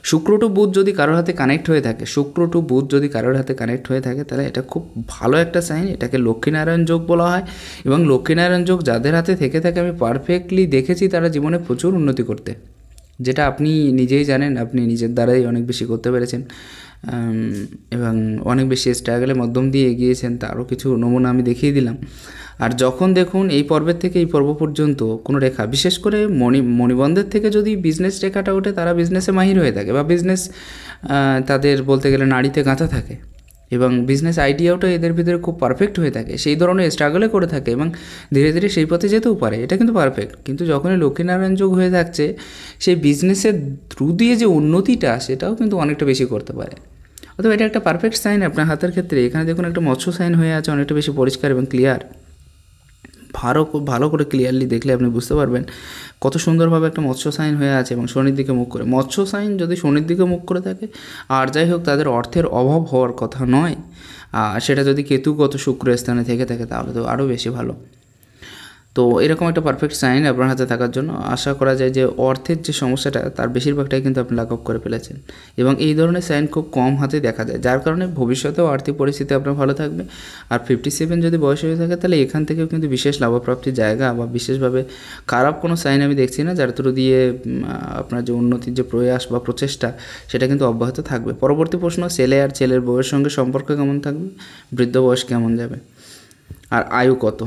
শুক্র টু বুধ যদি কারোর হাতে কানেক্ট হয়ে থাকে, শুক্র টু বুধ যদি কারোর হাতে কানেক্ট হয়ে থাকে, তাহলে এটা খুব ভালো একটা সাইন। এটাকে লক্ষ্মীনারায়ণ যোগ বলা হয়, এবং লক্ষ্মীনারায়ণ যোগ যাদের হাতে থেকে থাকে আমি পারফেক্টলি দেখেছি তারা জীবনে প্রচুর উন্নতি করতে, যেটা আপনি নিজেই জানেন। আপনি নিজের দ্বারাই অনেক বেশি করতে পেরেছেন এবং অনেক বেশি স্ট্রাগলের মধ্যম দিয়ে এগিয়েছেন, তারও কিছু নমুনা আমি দেখিয়ে দিলাম। আর যখন দেখুন এই পর্বের থেকে এই পর্ব পর্যন্ত কোনো রেখা, বিশেষ করে মণিবন্ধের থেকে যদি বিজনেস রেখাটা ওঠে, তারা বিজনেসে মাহির হয়ে থাকে, বা বিজনেস তাদের বলতে গেলে নাড়িতে গাঁথা থাকে, এবং বিজনেস আইডিয়াওটা এদের ভিতরে খুব পারফেক্ট হয়ে থাকে, সেই ধরনের স্ট্রাগলে করে থাকে এবং ধীরে ধীরে সেই পথে যেতেও পারে, এটা কিন্তু পারফেক্ট। কিন্তু যখনই লক্ষ্মীনারায়ণ যোগ হয়ে থাকছে, সেই বিজনেসের থ্রু দিয়ে যে উন্নতিটা, সেটাও কিন্তু অনেকটা বেশি করতে পারে। অথবা এটা একটা পারফেক্ট সাইন আপনার হাতের ক্ষেত্রে। এখানে দেখুন একটা মৎস্য সাইন হয়ে আছে, অনেকটা বেশি পরিষ্কার এবং ক্লিয়ার। ভালো করে ক্লিয়ারলি দেখলে আপনি বুঝতে পারবেন কত সুন্দরভাবে একটা মৎস্য সাইন হয়ে আছে এবং শনির দিকে মুখ করে। মৎস্য সাইন যদি শনির দিকে মুখ করে থাকে, আর যাই হোক তাদের অর্থের অভাব হওয়ার কথা নয়, সেটা যদি কেতুগত শুক্র স্থানে থেকে থাকে তাহলে তো আরও বেশি ভালো। তো এরকম একটা পারফেক্ট সাইন আপনার হাতে থাকার জন্য আশা করা যায় যে অর্থের যে সমস্যাটা, তার বেশিরভাগটাই কিন্তু আপনি লাঘব করে ফেলেছেন, এবং এই ধরনের সাইন খুব কম হাতে দেখা যায়, যার কারণে ভবিষ্যতেও আর্থিক পরিস্থিতি আপনার ভালো থাকবে। আর 57 যদি বয়স হয়ে থাকে, তাহলে এখান থেকেও কিন্তু বিশেষ লাভপ্রাপ্তির জায়গা, বা বিশেষভাবে খারাপ কোনো সাইন আমি দেখছি না, যার থ্রু দিয়ে আপনার যে উন্নতির যে প্রয়াস বা প্রচেষ্টা, সেটা কিন্তু অব্যাহত থাকবে। পরবর্তী প্রশ্ন, ছেলে আর ছেলের বউয়ের সঙ্গে সম্পর্ক কেমন থাকবে, বৃদ্ধ বয়স কেমন যাবে, আর আয়ু কত?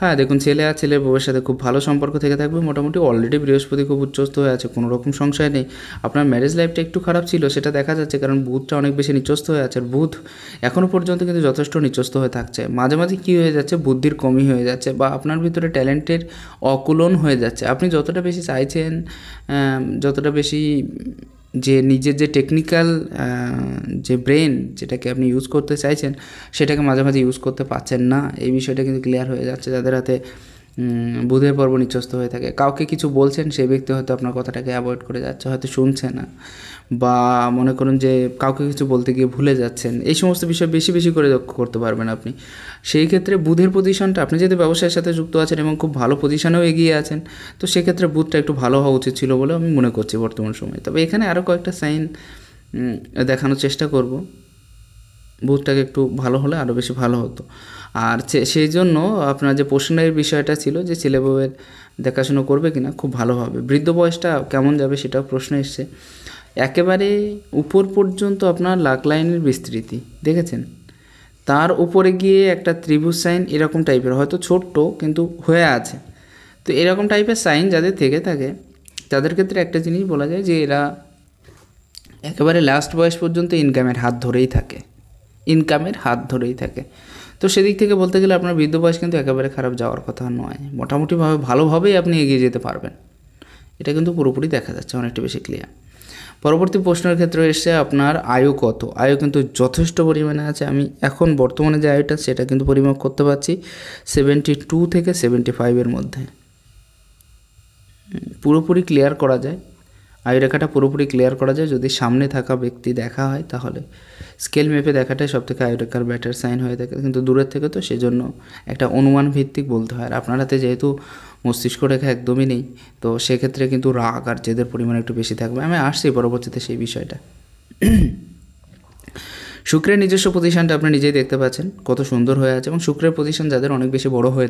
হ্যাঁ দেখুন, ছেলে আর ছেলের বউয়ের সাথে খুব ভালো সম্পর্ক থেকে থাকবে। মোটামুটি অলরেডি বৃহস্পতি খুব উচ্চস্থ হয়ে আছে, কোনো রকম সংশয় নেই। আপনার ম্যারেজ লাইফটা একটু খারাপ ছিল, সেটা দেখা যাচ্ছে, কারণ বুধটা অনেক বেশি নিচস্থ হয়ে আছে। আর বুধ এখনও পর্যন্ত কিন্তু যথেষ্ট নিচস্থ হয়ে থাকছে। মাঝে মাঝে কী হয়ে যাচ্ছে, বুদ্ধির কমই হয়ে যাচ্ছে, বা আপনার ভিতরে ট্যালেন্টের অকুলন হয়ে যাচ্ছে। আপনি যতটা বেশি চাইছেন, যতটা বেশি যে নিজের যে টেকনিক্যাল যে ব্রেন, যেটাকে আপনি ইউজ করতে চাইছেন, সেটাকে মাঝে মাঝে ইউজ করতে পারছেন না। এই বিষয়টা কিন্তু ক্লিয়ার হয়ে যাচ্ছে যাদের হাতে বুধের পর্ব নিচস্থ হয়ে থাকে। কাউকে কিছু বলছেন, সেই ব্যক্তি হয়তো আপনার কথাটাকে অ্যাভয়েড করে যাচ্ছে, হয়তো শুনছে না, বা মনে করুন যে কাউকে কিছু বলতে গিয়ে ভুলে যাচ্ছেন। এই সমস্ত বিষয় বেশি বেশি করে লক্ষ্য করতে পারবেন আপনি। সেই ক্ষেত্রে বুধের পজিশনটা, আপনি যদি ব্যবসায়ের সাথে যুক্ত আছেন এবং খুব ভালো পজিশনেও এগিয়ে আছেন, তো সেক্ষেত্রে বুধটা একটু ভালো হওয়া উচিত ছিল বলে আমি মনে করছি বর্তমান সময়ে। তবে এখানে আরও কয়েকটা সাইন দেখানোর চেষ্টা করব, বুধটাকে একটু ভালো হলে আরও বেশি ভালো হতো। আর সেই জন্য আপনার যে প্রশ্নের বিষয়টা ছিল যে ছেলে বউয়ের দেখাশুনো করবে কিনা, খুব ভালো হবে। বৃদ্ধ বয়সটা কেমন যাবে সেটাও প্রশ্ন এসছে। একেবারে উপর পর্যন্ত আপনার লাখ লাইনের বিস্তৃতি দেখেছেন, তার উপরে গিয়ে একটা ত্রিভুজ সাইন এরকম টাইপের, হয়তো ছোট্ট কিন্তু হয়ে আছে। তো এরকম টাইপের সাইন যাদের থেকে থাকে, তাদের ক্ষেত্রে একটা জিনিস বলা যায় যে এরা একেবারে লাস্ট বয়স পর্যন্ত ইনকামের হাত ধরেই থাকে। তো সেদিক থেকে বলতে গেলে আপনার বৃদ্ধ বয়স কিন্তু একেবারে খারাপ যাওয়ার কথা নয়, মোটামুটিভাবে ভালোভাবেই আপনি এগিয়ে যেতে পারবেন। এটা কিন্তু পুরোপুরি দেখা যাচ্ছে, অনেকটা বেশি ক্লিয়ার। পরবর্তী প্রশ্নের ক্ষেত্রে এসে আপনার আয়ু কত, আয়ু কিন্তু যথেষ্ট পরিমাণে আছে। আমি এখন বর্তমানে যে আয়ুটা, সেটা কিন্তু পরিমাপ করতে পারছি 72 থেকে 75 মধ্যে। পুরোপুরি ক্লিয়ার করা যায়, আয়ুরেখাটা পুরোপুরি ক্লিয়ার করা যায় যদি সামনে থাকা ব্যক্তি দেখা হয়, তাহলে স্কেল মেপে দেখাটাই সবথেকে আয়ুরেখার ব্যাটার সাইন হয়ে থাকে। কিন্তু দূরের থেকে তো সেজন্য একটা অনুমান ভিত্তিক বলতে হয়। আর আপনার হাতে যেহেতু মস্তিষ্ক রেখা একদমই নেই, তো সেক্ষেত্রে কিন্তু রাগ আর জেদের পরিমাণ একটু বেশি থাকবে। আমি আসছি পরবর্তীতে সেই বিষয়টা। শুক্রের নিজস্ব পজিশনটা আপনি নিজেই দেখতে পাচ্ছেন কত সুন্দর হয়ে আছে, এবং শুক্রের পজিশন যাদের অনেক বেশি বড় হয়ে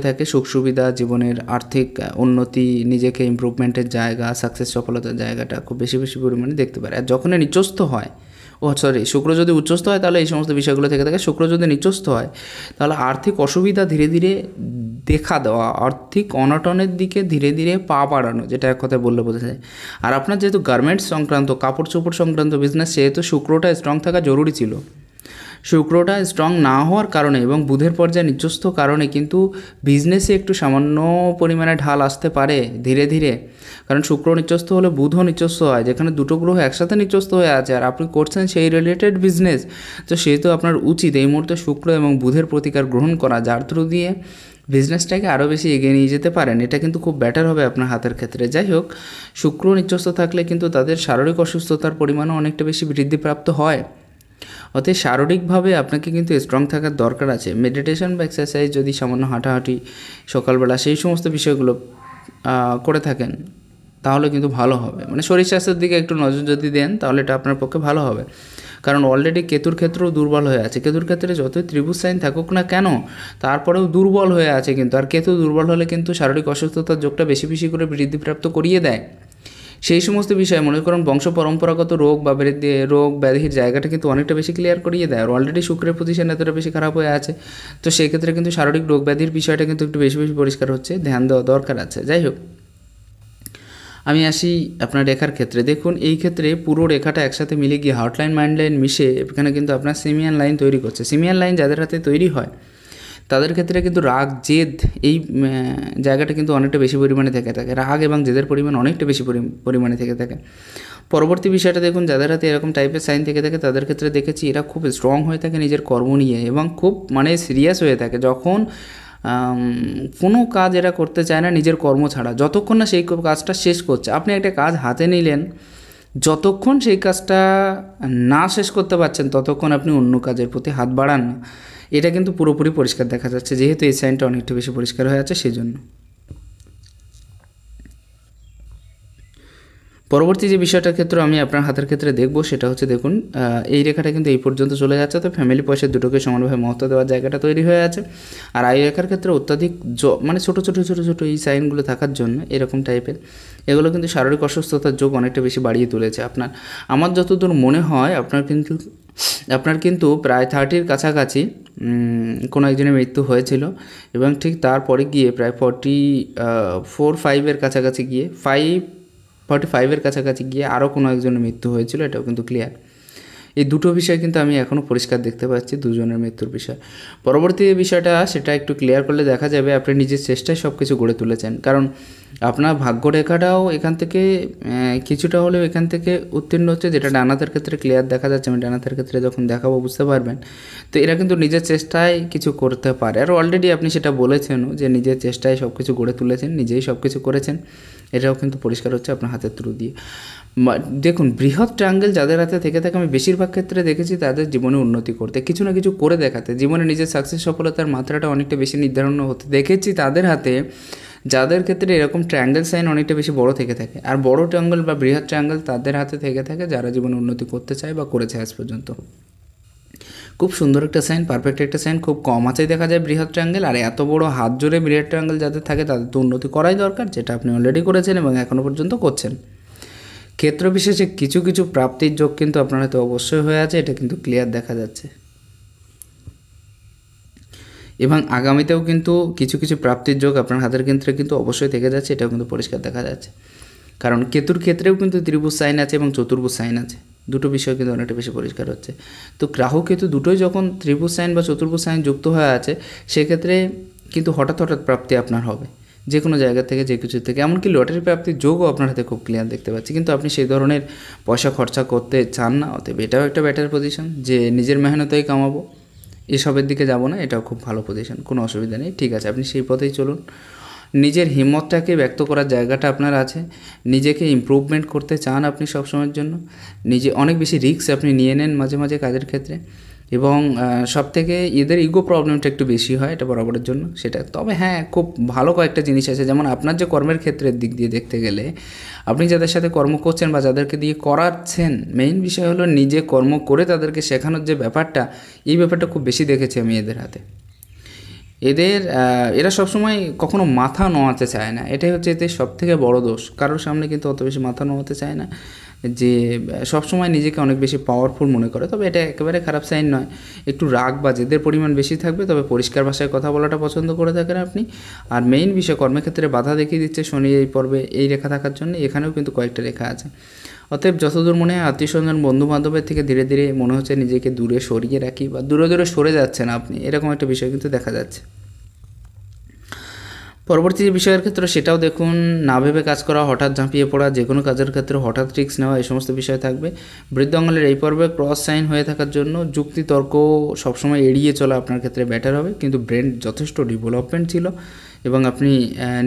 থাকে, সুখ সুবিধা, জীবনের আর্থিক উন্নতি, নিজেকে ইমপ্রুভমেন্টের জায়গা, সাকসেস সফলতার জায়গাটা খুব বেশি বেশি পরিমাণে দেখতে পারে। আর যখন নিচস্থ হয়, শুক্র যদি উচ্চস্থ হয় তাহলে এই সমস্ত বিষয়গুলো থেকে থাকে। শুক্র যদি নিচস্থ হয় তাহলে আর্থিক অসুবিধা ধীরে ধীরে দেখা দেওয়া, আর্থিক অনটনের দিকে ধীরে ধীরে পা বাড়ানো, যেটা এক কথায় বললে বোঝা যায়। আর আপনার যেহেতু গার্মেন্টস সংক্রান্ত, কাপড় চোপড় সংক্রান্ত বিজনেস, সেহেতু শুক্রটা স্ট্রং থাকা জরুরি ছিল। শুক্রটা স্ট্রং না হওয়ার কারণে এবং বুধের পর্যায়ে নিচস্থ কারণে কিন্তু বিজনেসে একটু সামান্য পরিমাণে ঢাল আসতে পারে ধীরে ধীরে। কারণ শুক্র নিচস্থ হলে বুধও নিচস্থ হয়, যেখানে দুটো গ্রহ একসাথে নিচস্থ হয়ে আছে, আর আপনি করছেন সেই রিলেটেড বিজনেস, তো সেহেতু আপনার উচিত এই মুহূর্তে শুক্র এবং বুধের প্রতিকার গ্রহণ করা, যার থ্রু দিয়ে বিজনেসটাকে আরও বেশি এগিয়ে নিয়ে যেতে পারেন, এটা কিন্তু খুব বেটার হবে আপনার হাতের ক্ষেত্রে। যাই হোক, শুক্র নিচস্থ থাকলে কিন্তু তাদের শারীরিক অসুস্থতার পরিমাণও অনেকটা বেশি বৃদ্ধিপ্রাপ্ত হয়। অতএব শারীরিকভাবে আপনাকে কিন্তু স্ট্রং থাকার দরকার আছে। মেডিটেশন বা এক্সারসাইজ, যদি সামান্য হাঁটাহাঁটি সকালবেলা সেই সমস্ত বিষয়গুলো করে থাকেন তাহলে কিন্তু ভালো হবে। মানে শরীর স্বাস্থ্যের দিকে একটু নজর যদি দেন তাহলে এটা আপনার পক্ষে ভালো হবে। কারণ অলরেডি কেতুর ক্ষেত্রেও দুর্বল হয়ে আছে। কেতুর ক্ষেত্রে যতই ত্রিভুজ সাইন থাকুক না কেন, তারপরেও দুর্বল হয়ে আছে কিন্তু। আর কেতু দুর্বল হলে কিন্তু শারীরিক অসুস্থতার যোগটা বেশি বেশি করে বৃদ্ধিপ্রাপ্ত করিয়ে দেয়। সেই সমস্ত বিষয় মনে করুন বংশ পরম্পরাগত রোগ বা রোগ ব্যাধির জায়গাটা কিন্তু অনেকটা বেশি ক্লিয়ার করিয়ে দেয়। আর অলরেডি শুক্রের পজিশন এতটা বেশি খারাপ হয়ে আছে, তো সেক্ষেত্রে কিন্তু শারীরিক রোগ ব্যাধির বিষয়টা কিন্তু একটু বেশি বেশি পরিষ্কার হচ্ছে, ধ্যান দেওয়া দরকার আছে। যাই হোক, আমি আসি আপনার রেখার ক্ষেত্রে। দেখুন এই ক্ষেত্রে পুরো রেখাটা একসাথে মিলে গিয়ে হার্ট লাইন মাইন্ড লাইন মিশে এখানে কিন্তু আপনার সিমিয়ান লাইন তৈরি করছে। সিমিয়ান লাইন যাদের হাতে তৈরি হয় তাদের ক্ষেত্রে কিন্তু রাগ জেদ এই জায়গাটা কিন্তু অনেকটা বেশি পরিমাণে থেকে থাকে। রাগ এবং জেদের পরিমাণ অনেকটা বেশি পরিমাণে থেকে থাকে। পরবর্তী বিষয়টা দেখুন, যাদের হাতে এরকম টাইপের সাইন থেকে থাকে তাদের ক্ষেত্রে দেখেছি এরা খুব স্ট্রং হয়ে থাকে নিজের কর্ম নিয়ে এবং খুব মানে সিরিয়াস হয়ে থাকে। যখন কোনো কাজ এরা করতে চায় না নিজের কর্ম ছাড়া, যতক্ষণ না সেই কাজটা শেষ করছে। আপনি একটা কাজ হাতে নিলেন, যতক্ষণ সেই কাজটা না শেষ করতে পারছেন ততক্ষণ আপনি অন্য কাজের প্রতি হাত বাড়ান না। এটা কিন্তু পুরোপুরি পরিষ্কার দেখা যাচ্ছে, যেহেতু এই সাইনটা অনেকটা বেশি পরিষ্কার হয়ে আছে সেই জন্য। পরবর্তী যে বিষয়টার ক্ষেত্রে আমি আপনার হাতের ক্ষেত্রে দেখব সেটা হচ্ছে, দেখুন এই রেখাটা কিন্তু এই পর্যন্ত চলে যাচ্ছে, তো ফ্যামিলি পয়সা দুটোকে সমানভাবে মহত্ব দেওয়ার জায়গাটা তৈরি হয়ে আছে। আর আয়ু রেখার ক্ষেত্রে অত্যাধিক মানে ছোটো ছোটো ছোটো ছোটো এই সাইনগুলো থাকার জন্য এরকম টাইপের এগুলো কিন্তু শারীরিক অসুস্থতার যোগ অনেকটা বেশি বাড়িয়ে তুলেছে আপনার। আমার যতদূর মনে হয় আপনার কিন্তু প্রায় 30-র কাছাকাছি কোনো একজনের মৃত্যু হয়েছিল এবং ঠিক তারপরে গিয়ে প্রায় 45-এর কাছাকাছি গিয়ে 45-এর কাছাকাছি গিয়ে আরও কোনো একজনের মৃত্যু হয়েছিল, এটাও কিন্তু ক্লিয়ার। এই দুটো বিষয় কিন্তু আমি এখনও পরিষ্কার দেখতে পাচ্ছি, দুজনের মৃত্যুর বিষয়। পরবর্তী বিষয়টা সেটা একটু ক্লিয়ার করলে দেখা যাবে আপনি নিজের চেষ্টায় সব কিছু গড়ে তুলেছেন। কারণ আপনার ভাগ্যরেখাটাও এখান থেকে কিছুটা হলেও এখান থেকে উত্তীর্ণ হচ্ছে, যেটা ডানাতের ক্ষেত্রে ক্লিয়ার দেখা যাচ্ছে। আমি ডানাতের ক্ষেত্রে যখন দেখাবো বুঝতে পারবেন। তো এরা কিন্তু নিজের চেষ্টায় কিছু করতে পারে, আর অলরেডি আপনি সেটা বলেছেনও যে নিজের চেষ্টায় সব কিছু গড়ে তুলেছেন, নিজেই সব কিছু করেছেন। এটাও কিন্তু পরিষ্কার হচ্ছে আপনার হাতের থ্রু দিয়ে। দেখুন বৃহৎ ট্রায়াঙ্গেল যাদের হাতে থেকে থাকে আমি বেশিরভাগ ক্ষেত্রে দেখেছি তাদের জীবনে উন্নতি করতে, কিছু না কিছু করে দেখাতে, জীবনে নিজের সাকসেস সফলতার মাত্রাটা অনেকটা বেশি নির্ধারণ হতে দেখেছি তাদের হাতে, যাদের ক্ষেত্রে এরকম ট্রায়াঙ্গেল সাইন অনেকটা বেশি বড় থেকে থাকে। আর বড় ট্রায়াঙ্গেল বা বৃহৎ ট্রায়াঙ্গেল তাদের হাতে থেকে থাকে যারা জীবনে উন্নতি করতে চায় বা করেছে আজ পর্যন্ত। খুব সুন্দর একটা সাইন, পারফেক্ট একটা সাইন। খুব কম আছে দেখা যায় বৃহৎ ট্রায়াঙ্গেল, আর এত বড় হাত জোরে বৃহৎ ট্রায়াঙ্গেল যাদের থাকে তাদের তো উন্নতি করাই দরকার, যেটা আপনি অলরেডি করেছেন এবং এখনও পর্যন্ত করছেন। ক্ষেত্র বিশেষে কিছু কিছু প্রাপ্তির যোগ কিন্তু আপনার হয়তো অবশ্যই হয়ে আছে, এটা কিন্তু ক্লিয়ার দেখা যাচ্ছে। এবং আগামীতেও কিন্তু কিছু কিছু প্রাপ্তির যোগ আপনার হাতের ক্ষেত্রে কিন্তু অবশ্যই থেকে যাচ্ছে, এটাও কিন্তু পরিষ্কার দেখা যাচ্ছে। কারণ কেতুর ক্ষেত্রেও কিন্তু ত্রিভুজ সাইন আছে এবং চতুর্ভুজ সাইন আছে, দুটো বিষয় কিন্তু অনেকটা বেশি পরিষ্কার হচ্ছে। তো রাহু কেতু দুটোই যখন ত্রিভুজ সাইন বা চতুর্ভুজ সাইন যুক্ত হয়ে আছে, সেক্ষেত্রে কিন্তু হঠাৎ হঠাৎ প্রাপ্তি আপনার হবে যে কোনো জায়গা থেকে, যে কিছু থেকে। এমনকি লটারি প্রাপ্তির যোগও আপনার হাতে খুব ক্লিয়ার দেখতে পাচ্ছি, কিন্তু আপনি সেই ধরনের পয়সা খরচা করতে চান না। অতএব এটাও একটা বেটার পজিশন যে নিজের মেহনতেই কামাবো, এসবের দিকে যাব না, এটাও খুব ভালো পজিশন, কোনো অসুবিধা নেই। ঠিক আছে, আপনি সেই পথেই চলুন। নিজের হিম্মতটাকে ব্যক্ত করার জায়গাটা আপনার আছে, নিজেকে ইমপ্রুভমেন্ট করতে চান আপনি সবসময়ের জন্য, নিজে অনেক বেশি রিস্ক আপনি নিয়ে নেন মাঝে মাঝে কাজের ক্ষেত্রে, এবং সবথেকে এদের ইগো প্রবলেমটা একটু বেশি হয়, এটা বরাবরের জন্য সেটা। তবে হ্যাঁ, খুব ভালো কয়েকটা জিনিস আছে, যেমন আপনার যে কর্মের ক্ষেত্রের দিক দিয়ে দেখতে গেলে আপনি যাদের সাথে কর্ম করছেন বা যাদেরকে দিয়ে করাচ্ছেন, মেইন বিষয় হলো নিজে কর্ম করে তাদেরকে শেখানোর যে ব্যাপারটা, এই ব্যাপারটা খুব বেশি দেখেছি আমি এদের হাতে। এরা সবসময় কখনো মাথা নোয়াতে চায় না, এটাই হচ্ছে এদের সবথেকে বড় দোষ। কারোর সামনে কিন্তু অত বেশি মাথা নোয়াতে চায় না, যে সবসময় নিজেকে অনেক বেশি পাওয়ারফুল মনে করে। তবে এটা একেবারে খারাপ সাইন নয়, একটু রাগ বা জেদের পরিমাণ বেশি থাকবে, তবে পরিষ্কার ভাষায় কথা বলাটা পছন্দ করে থাকেন আপনি। আর মেইন বিষয় কর্মক্ষেত্রে বাধা দেখিয়ে দিচ্ছে শনি এই পর্বে এই রেখা থাকার জন্য, এখানেও কিন্তু কয়েকটা রেখা আছে। অতএব যতদূর মনে হয় আত্মীয় স্বজন বন্ধু বান্ধবের থেকে ধীরে ধীরে মনে হচ্ছে নিজেকে দূরে সরিয়ে রাখি, বা দূরে দূরে সরে যাচ্ছেন আপনি, এরকম একটা বিষয় কিন্তু দেখা যাচ্ছে। পরবর্তী যে বিষয়ের ক্ষেত্রে সেটাও দেখুন, না ভেবে কাজ করা, হঠাৎ ঝাঁপিয়ে পড়া, যে কোনো কাজের ক্ষেত্রে হঠাৎ রিস্ক নেওয়া, এই সমস্ত বিষয় থাকবে। বৃদ্ধ আঙুলের এই পর্বে ক্রস সাইন হয়ে থাকার জন্য যুক্তি তর্ক সবসময় এড়িয়ে চলা আপনার ক্ষেত্রে বেটার হবে, কিন্তু ব্রেন যথেষ্ট ডেভেলপমেন্ট ছিল এবং আপনি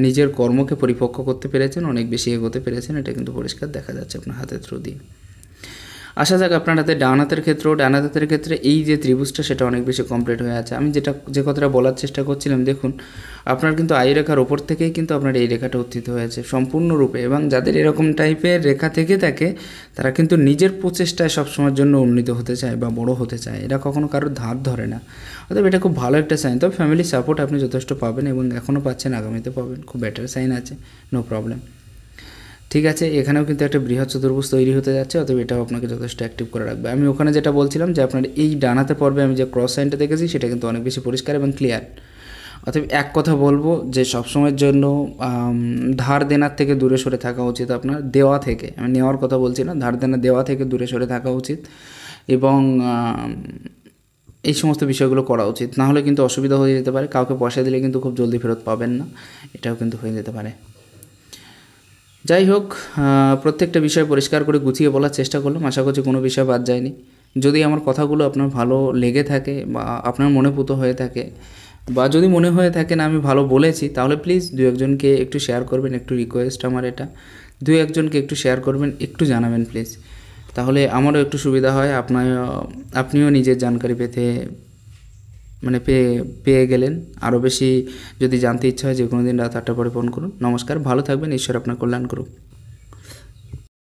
নিজের কর্মকে পরিপক্ক করতে পেরেছেন, অনেক বেশি এগোতে পেরেছেন, এটা কিন্তু পরিষ্কার দেখা যাচ্ছে আপনার হাতের থ্রু দিয়ে। আসা যাক আপনার হাতে ডান হাতের ক্ষেত্রেও, ডান হাতের ক্ষেত্রে এই যে ত্রিভুজটা সেটা অনেক বেশি কমপ্লিট হয়ে আছে। আমি যে কথাটা বলার চেষ্টা করছিলাম, দেখুন আপনার কিন্তু আয় রেখার ওপর থেকেই কিন্তু আপনার এই রেখাটা উত্থিত হয়েছে সম্পূর্ণরূপে, এবং যাদের এরকম টাইপের রেখা থেকে থাকে তারা কিন্তু নিজের প্রচেষ্টায় সবসময়ের জন্য উন্নীত হতে চায় বা বড় হতে চায়, এরা কখনো কারোর ধার ধরে না। অতএব এটা খুব ভালো একটা সাইন। তবে ফ্যামিলি সাপোর্ট আপনি যথেষ্ট পাবেন এবং এখনও পাচ্ছেন, আগামীতে পাবেন, খুব বেটার সাইন আছে, নো প্রবলেম। ঠিক আছে, এখানেও কিন্তু একটা বৃহৎ চতুর্ভুজ তৈরি হতে যাচ্ছে, অতএব এটাও আপনাকে যথেষ্ট অ্যাক্টিভ করে রাখবে। আমি ওখানে যেটা বলছিলাম যে আপনার এই ডানাতে পর্বে আমি যে ক্রস সাইনটা দেখেছি সেটা কিন্তু অনেক বেশি পরিষ্কার এবং ক্লিয়ার। অতএব এক কথা বলবো যে সবসময়ের জন্য ধার দেনার থেকে দূরে সরে থাকা উচিত আপনার, দেওয়া থেকে, আমি নেওয়ার কথা বলছি না, ধার দেনা দেওয়া থেকে দূরে সরে থাকা উচিত এবং এই সমস্ত বিষয়গুলো করা উচিত। না হলে কিন্তু অসুবিধা হয়ে যেতে পারে, কাউকে পয়সা দিলে কিন্তু খুব জলদি ফেরত পাবেন না, এটাও কিন্তু হয়ে যেতে পারে। যাই হোক, প্রত্যেকটা বিষয় পরিষ্কার করে গুছিয়ে বলার চেষ্টা করলাম, আশা করছি কোনো বিষয় বাদ যায়নি। যদি আমার কথাগুলো আপনার ভালো লেগে থাকে বা আপনার মনে পুত হয়ে থাকে, বা যদি মনে হয়ে থাকে না আমি ভালো বলেছি, তাহলে প্লিজ দু একজনকে একটু শেয়ার করবেন, একটু রিকোয়েস্ট আমার এটা, দু একজনকে একটু শেয়ার করবেন, একটু জানাবেন প্লিজ, তাহলে আমারও একটু সুবিধা হয়, আপনিও নিজের জানকারি পেতে মানে পেয়ে গেলেন। আরও বেশি যদি জানতে ইচ্ছা হয় যে কোনো দিন রাত 8টার পরে ফোন করুন। নমস্কার, ভালো থাকবেন, ঈশ্বর আপনার কল্যাণ করুন।